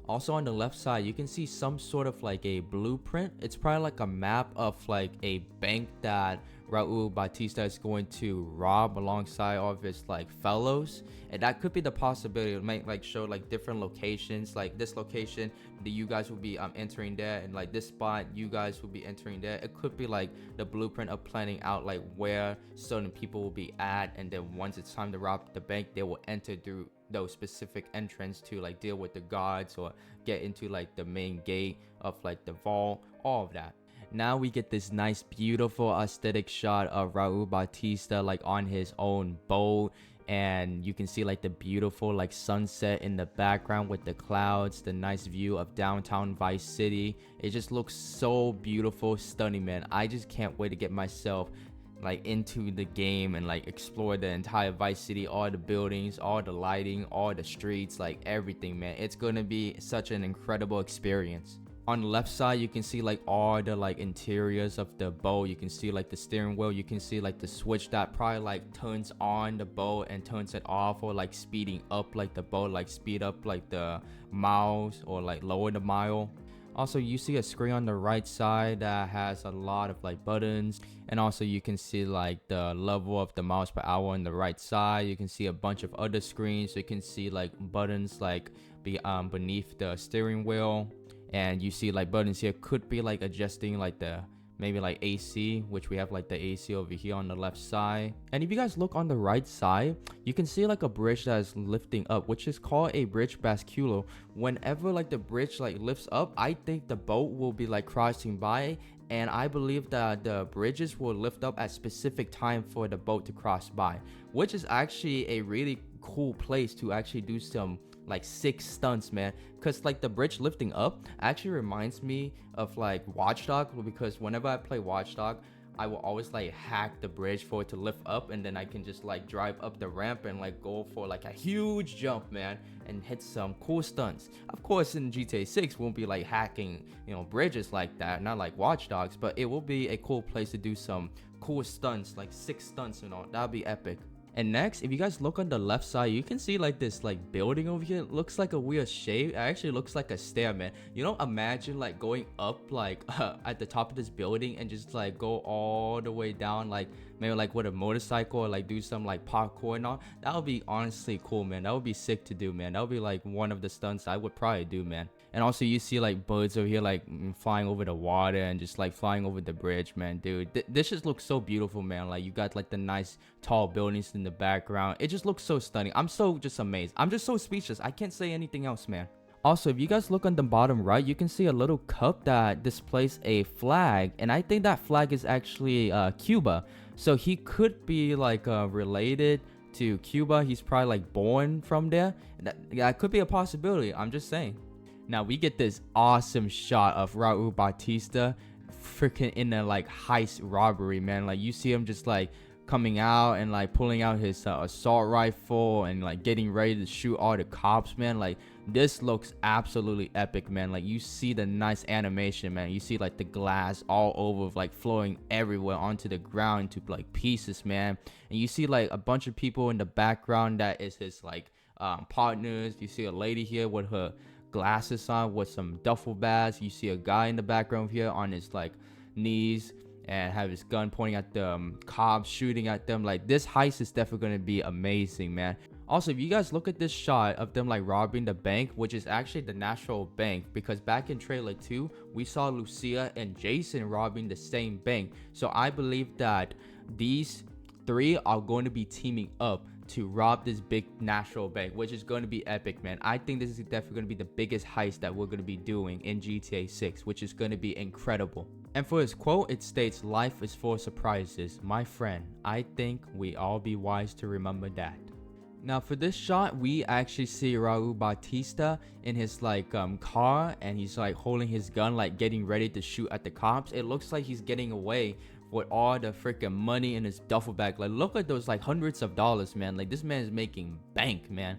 Also on the left side, you can see some sort of like a blueprint. It's probably like a map of like a bank that Rau Batista is going to rob alongside all of his like fellows, and that could be the possibility. It might like show like different locations, like this location that you guys will be entering there, and like this spot you guys will be entering there. It could be like the blueprint of planning out like where certain people will be at, and then once it's time to rob the bank, they will enter through those specific entrance to like deal with the guards or get into like the main gate of like the vault, all of that. Now we get this nice beautiful aesthetic shot of Rau Batista like on his own boat, and you can see like the beautiful like sunset in the background with the clouds, the nice view of downtown Vice City. It just looks so beautiful, stunning, man. I just can't wait to get myself like into the game and like explore the entire Vice City, all the buildings, all the lighting, all the streets, like everything, man. It's gonna be such an incredible experience. On the left side, you can see like all the like interiors of the boat. You can see like the steering wheel. You can see like the switch that probably like turns on the boat and turns it off, or like speeding up like the boat, like speed up like the miles or like lower the mile. Also, you see a screen on the right side that has a lot of like buttons, and also you can see like the level of the miles per hour on the right side. You can see a bunch of other screens. You can see like buttons like beneath the steering wheel, and you see like buttons here could be like adjusting like the maybe like AC, which we have like the AC over here on the left side. And if you guys look on the right side, you can see like a bridge that is lifting up, which is called a bridge basculo. Whenever like the bridge like lifts up, I think the boat will be like crossing by, and I believe that the bridges will lift up at specific time for the boat to cross by, which is actually a really cool place to actually do some like sick stunts, man. Because like the bridge lifting up actually reminds me of like Watchdog, because whenever I play Watchdog, I will always like hack the bridge for it to lift up, and then I can just like drive up the ramp and like go for like a huge jump, man, and hit some cool stunts. Of course in GTA 6 won't be like hacking, you know, bridges like that, not like Watchdogs, but it will be a cool place to do some cool stunts, like sick stunts, you know. That'll be epic. And next, if you guys look on the left side, you can see like this like building over here. It looks like a weird shape. It actually looks like a stair, man. You know, imagine like going up like at the top of this building and just like go all the way down, like maybe like with a motorcycle, or like do some like parkour and all. That would be honestly cool, man. That would be sick to do, man. That would be like one of the stunts I would probably do, man. And also you see like birds over here like flying over the water and just like flying over the bridge, man. Dude, this just looks so beautiful, man. Like you got like the nice tall buildings in the background. It just looks so stunning. I'm so just amazed. I'm just so speechless. I can't say anything else, man. Also, if you guys look on the bottom right, you can see a little cup that displays a flag, and I think that flag is actually Cuba. So he could be like related to Cuba. He's probably like born from there. That could be a possibility. I'm just saying. Now we get this awesome shot of Rau Batista freaking in a like heist robbery, man. Like you see him just like coming out and like pulling out his assault rifle and like getting ready to shoot all the cops, man. Like this looks absolutely epic, man. Like you see the nice animation, man. You see like the glass all over, like flowing everywhere onto the ground to like pieces, man. And you see like a bunch of people in the background that is his like partners. You see a lady here with her glasses on with some duffel bags. You see a guy in the background here on his like knees and have his gun pointing at the cops, shooting at them. Like this heist is definitely gonna be amazing, man. Also, if you guys look at this shot of them like robbing the bank, which is actually the National Bank, because back in trailer 2 we saw Lucia and Jason robbing the same bank. So I believe that these three are going to be teaming up to rob this big national bank, which is going to be epic, man. I think this is definitely going to be the biggest heist that we're going to be doing in GTA 6, which is going to be incredible. And for his quote, it states, "Life is full of surprises, my friend. I think we all be wise to remember that." Now for this shot, we actually see Rau Batista in his like car, and he's like holding his gun, like getting ready to shoot at the cops. It looks like he's getting away with all the freaking money in his duffel bag. Like look at those like hundreds of dollars, man. Like this man is making bank, man.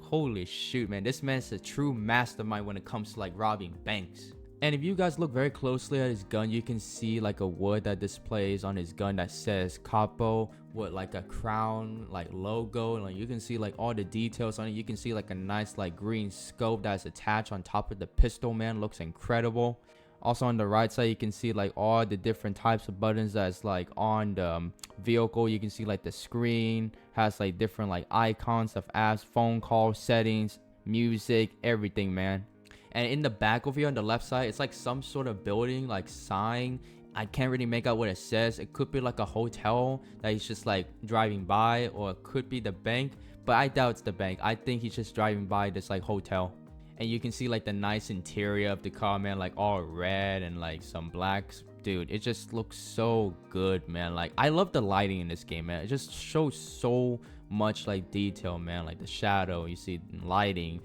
holy shoot, man, this man's a true mastermind when it comes to like robbing banks. And if you guys look very closely at his gun, you can see like a wood that displays on his gun that says Capo with like a crown like logo, and like you can see like all the details on it. You can see like a nice like green scope that's attached on top of the pistol, man. Looks incredible. Also on the right side, you can see like all the different types of buttons that's like on the vehicle. You can see like the screen has like different like icons of apps, phone call settings, music, everything, man. And in the back over here on the left side, it's like some sort of building like sign. I can't really make out what it says. It could be like a hotel that he's just like driving by, or it could be the bank, but I doubt it's the bank. I think he's just driving by this like hotel. And you can see like the nice interior of the car, man, like all red and like some blacks. Dude, it just looks so good, man. Like I love the lighting in this game, man. It just shows so much like detail, man. Like the shadow, you see lighting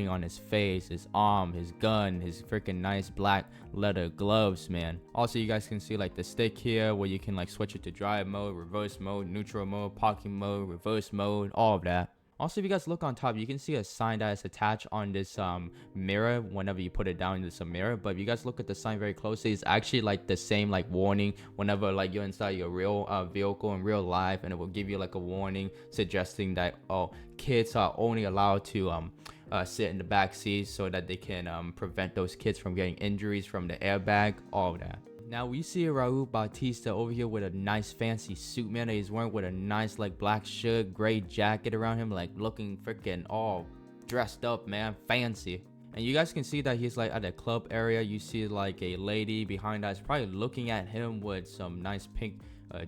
on his face, his arm, his gun, his freaking nice black leather gloves, man. Also, you guys can see like the stick here where you can like switch it to drive mode, reverse mode, neutral mode, parking mode, reverse mode, all of that. Also, if you guys look on top, you can see a sign that is attached on this mirror whenever you put it down. It's a mirror, but if you guys look at the sign very closely, it's actually like the same like warning whenever like you're inside your real vehicle in real life, and it will give you like a warning suggesting that, oh, kids are only allowed to sit in the back seat so that they can prevent those kids from getting injuries from the airbag, all of that. Now we see Rau Batista over here with a nice fancy suit, man, that he's wearing with a nice like black shirt, gray jacket around him, like looking freaking all dressed up, man, fancy. And you guys can see that he's like at the club area. You see like a lady behind us probably looking at him with some nice pink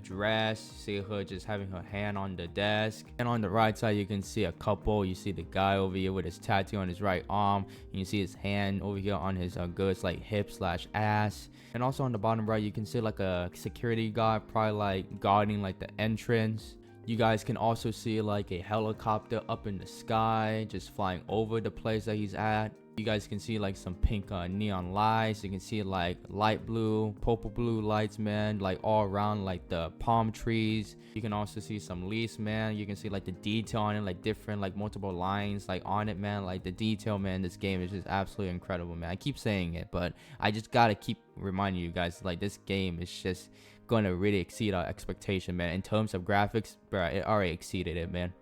dress. See her just having her hand on the desk. And on the right side, you can see a couple. You see the guy over here with his tattoo on his right arm. You can see his hand over here on his goods like hip slash ass. And also on the bottom right, you can see like a security guard probably like guarding like the entrance. You guys can also see like a helicopter up in the sky just flying over the place that he's at. You guys can see like some pink neon lights. You can see like light blue, purple blue lights, man, like all around like the palm trees. You can also see some leaves, man. You can see like the detail on it, like different like multiple lines like on it, man. Like the detail, man, this game is just absolutely incredible, man. I keep saying it, but I just gotta keep reminding you guys, like this game is just gonna really exceed our expectation, man. In terms of graphics, bro, it already exceeded it, man.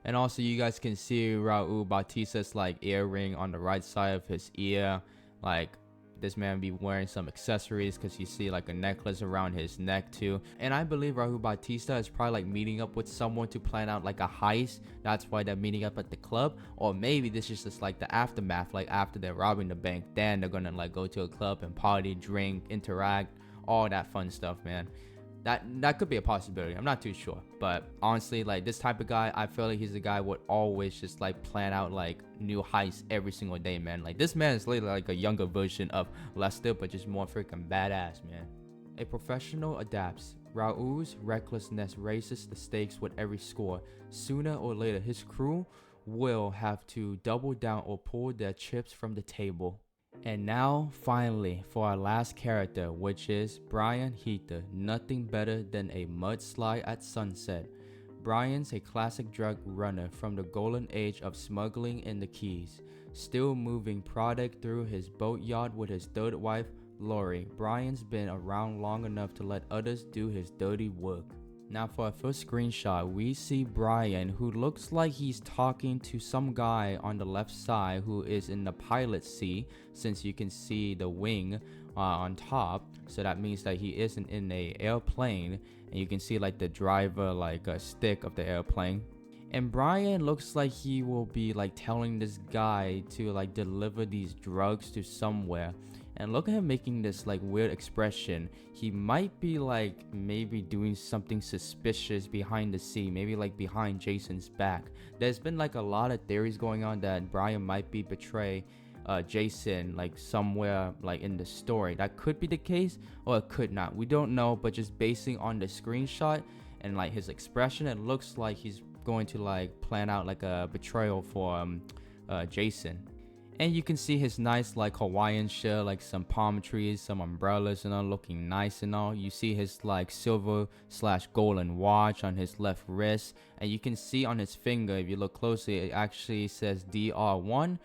And also you guys can see Rau Batista's like earring on the right side of his ear. Like this man be wearing some accessories, because you see like a necklace around his neck too. And I believe Rau Batista is probably like meeting up with someone to plan out like a heist. That's why they're meeting up at the club. Or maybe this is just like the aftermath, like after they're robbing the bank, then they're gonna like go to a club and party, drink, interact, all that fun stuff, man. That could be a possibility. I'm not too sure, but honestly, like this type of guy, I feel like he's the guy would always just like plan out like new heists every single day, man. Like this man is literally like a younger version of Lester, but just more freaking badass, man. A professional adapts. Rau's recklessness raises the stakes with every score. Sooner or later, his crew will have to double down or pull their chips from the table. And now, finally, for our last character, which is Brian Heatha. Nothing better than a mudslide at sunset. Brian's a classic drug runner from the golden age of smuggling in the Keys, still moving product through his boatyard with his third wife, Lori. Brian's been around long enough to let others do his dirty work. Now for our first screenshot, we see Brian, who looks like he's talking to some guy on the left side who is in the pilot seat, since you can see the wing on top. So that means that he isn't in a airplane, and you can see like the driver like a stick of the airplane. And Brian looks like he will be like telling this guy to like deliver these drugs to somewhere. And look at him making this like weird expression. He might be like maybe doing something suspicious behind the scene, maybe like behind Jason's back. There's been like a lot of theories going on that Brian might be betray Jason like somewhere like in the story. That could be the case, or it could not. We don't know, but just basing on the screenshot and like his expression, it looks like he's going to like plan out like a betrayal for Jason. And you can see his nice like Hawaiian shirt, like some palm trees, some umbrellas and all, looking nice and all. You see his like silver / golden watch on his left wrist, and you can see on his finger, if you look closely, it actually says DR1.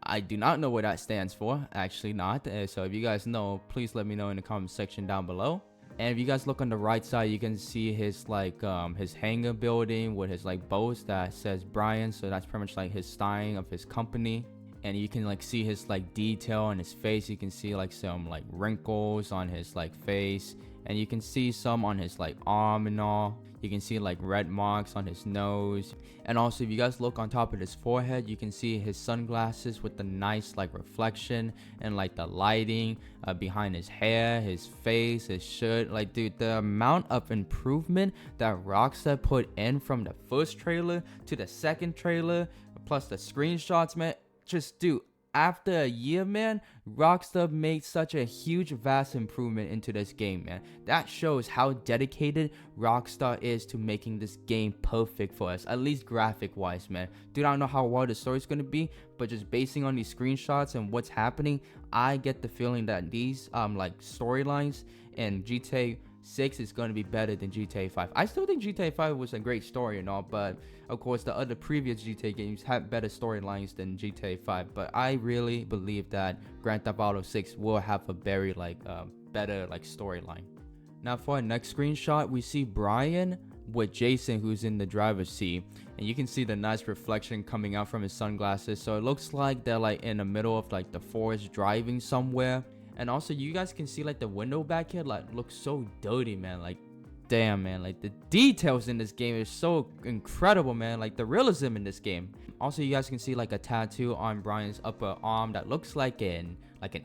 I do not know what that stands for, actually not. So if you guys know, please let me know in the comment section down below. And if you guys look on the right side, you can see his like his hangar building with his like boats that says Brian. So that's pretty much like his styling of his company. And you can like see his like detail on his face. You can see like some like wrinkles on his like face, and you can see some on his like arm and all. You can see like red marks on his nose. And also if you guys look on top of his forehead, you can see his sunglasses with the nice like reflection and like the lighting behind his hair, his face, his shirt. Like dude, the amount of improvement that Rockstar put in from the first trailer to the second trailer plus the screenshots, man. Just dude, after a year, man, Rockstar made such a huge vast improvement into this game, man. That shows how dedicated Rockstar is to making this game perfect for us, at least graphic wise, man. Dude, I don't know how well the story's gonna be, but just basing on these screenshots and what's happening, I get the feeling that these like storylines in GTA 6 is going to be better than GTA 5. I still think GTA 5 was a great story and all, but of course the other previous GTA games had better storylines than GTA 5. But I really believe that Grand Theft Auto 6 will have a very like better like storyline. Now for our next screenshot, we see Brian with Jason, who's in the driver's seat, and you can see the nice reflection coming out from his sunglasses. So it looks like they're like in the middle of like the forest driving somewhere. And also you guys can see like the window back here like looks so dirty, man. Like damn, man, like the details in this game is so incredible, man. Like the realism in this game. Also you guys can see like a tattoo on Brian's upper arm that looks like an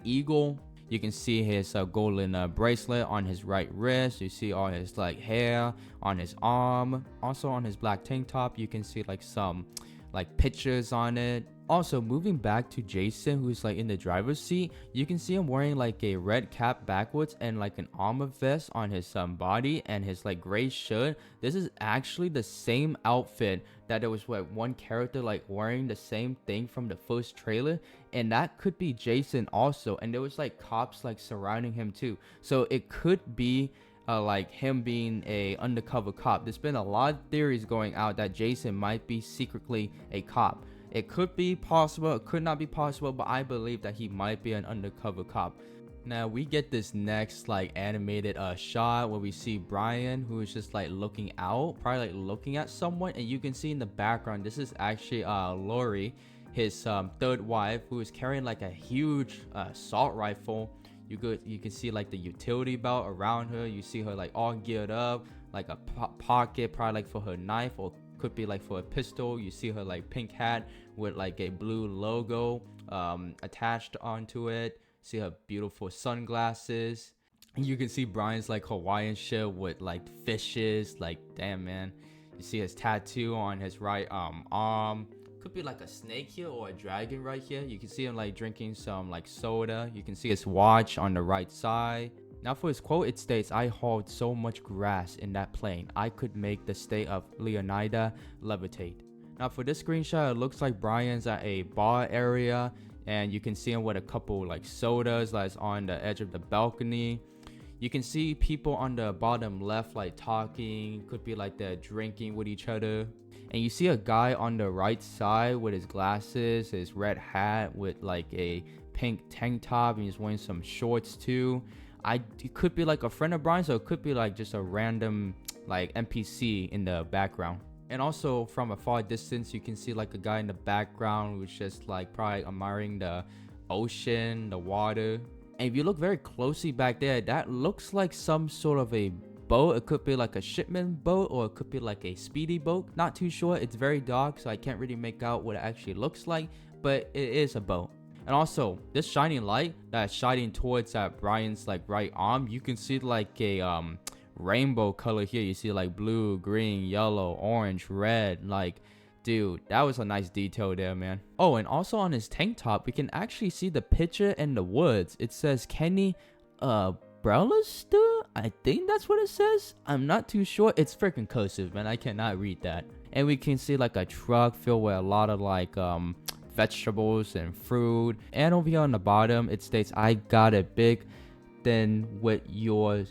eagle. You can see his golden bracelet on his right wrist. You see all his like hair on his arm. Also on his black tank top, you can see like some like pictures on it. Also moving back to Jason, who's like in the driver's seat, you can see him wearing like a red cap backwards and like an armor vest on his body and his like gray shirt. This is actually the same outfit that there was what one character like wearing the same thing from the first trailer, and that could be Jason also. And there was like cops like surrounding him too, so it could be like him being a undercover cop. There's been a lot of theories going out that Jason might be secretly a cop. It could be possible, it could not be possible, but I believe that he might be an undercover cop. Now we get this next like animated shot where we see Brian, who is just like looking out, probably like looking at someone, and you can see in the background this is actually Lori, his third wife, who is carrying like a huge assault rifle. You can see like the utility belt around her. You see her like all geared up, like a pocket probably like for her knife, or could be like for a pistol. You see her like pink hat with like a blue logo attached onto it. See her beautiful sunglasses. And you can see Brian's like Hawaiian shirt with like fishes. Like damn, man. You see his tattoo on his right arm. Could be like a snake here or a dragon right here. You can see him like drinking some like soda. You can see his watch on the right side. Now for his quote, it states, "I hauled so much grass in that plane, I could make the state of Leonida levitate." Now for this screenshot, it looks like Brian's at a bar area, and you can see him with a couple like sodas that's on the edge of the balcony. You can see people on the bottom left like talking, could be like they're drinking with each other. And you see a guy on the right side with his glasses, his red hat with like a pink tank top, and he's wearing some shorts too. It could be like a friend of Brian's, or it could be like just a random like NPC in the background. And also from a far distance, you can see like a guy in the background who's just like probably admiring the ocean, the water. And if you look very closely back there, that looks like some sort of a boat. It could be like a shipment boat, or it could be like a speedy boat. Not too sure. It's very dark, so I can't really make out what it actually looks like, but it is a boat. And also this shining light that's shining towards Brian's like right arm, you can see like a rainbow color here. You see like blue, green, yellow, orange, red. Like dude, that was a nice detail there, man. Oh, and also on his tank top, we can actually see the picture in the woods. It says Kenny Brellister? I think that's what it says. I'm not too sure. It's freaking cursive, man. I cannot read that. And we can see like a truck filled with a lot of like vegetables and fruit. And over here on the bottom, it states, I got it big, then with your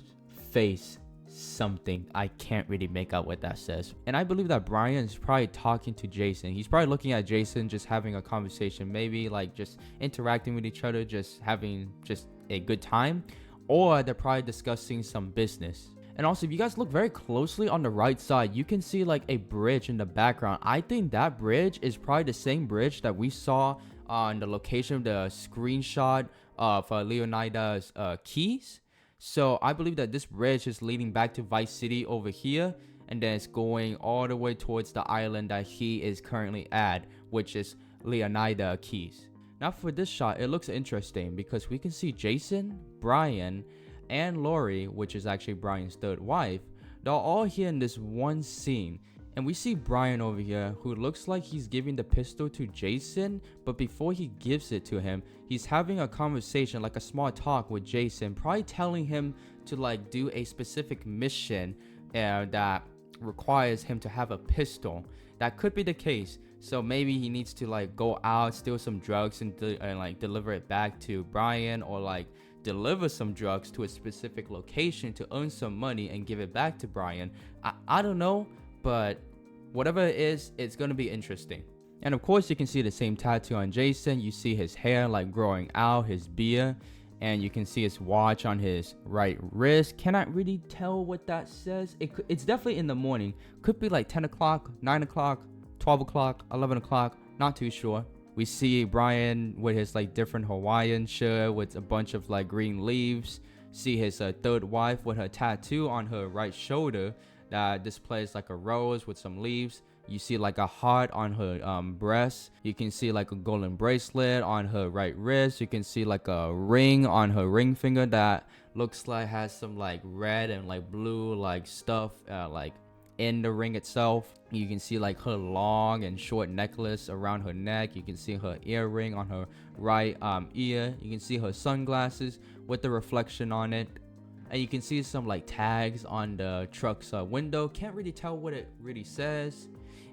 face something. I can't really make out what that says. And I believe that Brian is probably talking to Jason. He's probably looking at Jason, just having a conversation, maybe like just interacting with each other, just having just a good time, or they're probably discussing some business. And also, if you guys look very closely on the right side, you can see like a bridge in the background. I think that bridge is probably the same bridge that we saw on the location of the screenshot of Leonida's keys. So I believe that this bridge is leading back to Vice City over here, and then it's going all the way towards the island that he is currently at, which is Leonida Keys. Now for this shot, it looks interesting because we can see Jason, Brian, and Lori, which is actually Brian's third wife. They're all here in this one scene. And we see Brian over here, who looks like he's giving the pistol to Jason, but before he gives it to him, he's having a conversation, like a small talk with Jason, probably telling him to like do a specific mission that requires him to have a pistol. That could be the case. So maybe he needs to like go out, steal some drugs, and like deliver it back to Brian, or like deliver some drugs to a specific location to earn some money and give it back to Brian. I don't know. But whatever it is, it's going to be interesting. And of course, you can see the same tattoo on Jason. You see his hair like growing out, his beard. And you can see his watch on his right wrist. Cannot really tell what that says. It's definitely in the morning. Could be like 10 o'clock, 9 o'clock, 12 o'clock, 11 o'clock. Not too sure. We see Brian with his like different Hawaiian shirt with a bunch of like green leaves. See his third wife with her tattoo on her right shoulder that displays like a rose with some leaves. You see like a heart on her breast. You can see like a golden bracelet on her right wrist. You can see like a ring on her ring finger that looks like has some like red and like blue like stuff like in the ring itself. You can see like her long and short necklace around her neck. You can see her earring on her right ear. You can see her sunglasses with the reflection on it. And you can see some like tags on the truck's window. Can't really tell what it really says.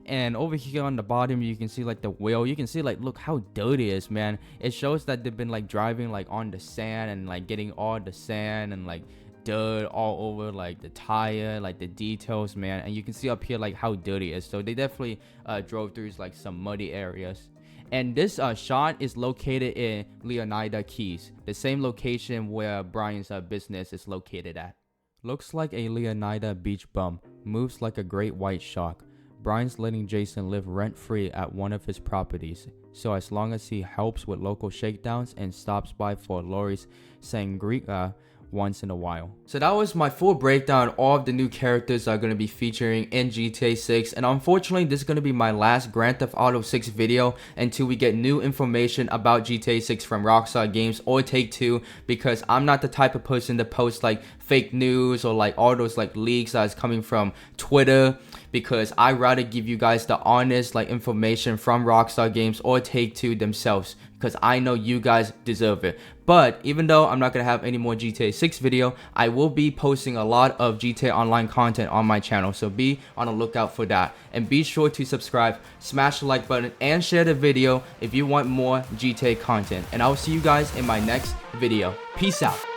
And over here on the bottom, you can see like the wheel. You can see like, look how dirty it is, man. It shows that they've been like driving like on the sand and like getting all the sand and like dirt all over like the tire, like the details, man. And you can see up here like how dirty it is. So they definitely drove through like some muddy areas. And this shot is located in Leonida Keys, the same location where Brian's business is located at. Looks like a Leonida beach bum, moves like a great white shark. Brian's letting Jason live rent-free at one of his properties, so as long as he helps with local shakedowns and stops by for Lori's sangria once in a while. So that was my full breakdown of all of the new characters that are going to be featuring in GTA 6, and unfortunately this is going to be my last Grand Theft Auto 6 video until we get new information about GTA 6 from Rockstargames or Take-Two, because I'm not the type of person to post like fake news or like all those like leaks that's coming from Twitter, because I rather give you guys the honest like information from Rockstargames or Take-Two themselves, because I know you guys deserve it. But even though I'm not going to have any more GTA 6 video, I will be posting a lot of GTA Online content on my channel, so be on the lookout for that. And be sure to subscribe, smash the like button, and share the video if you want more GTA content. And I will see you guys in my next video. Peace out.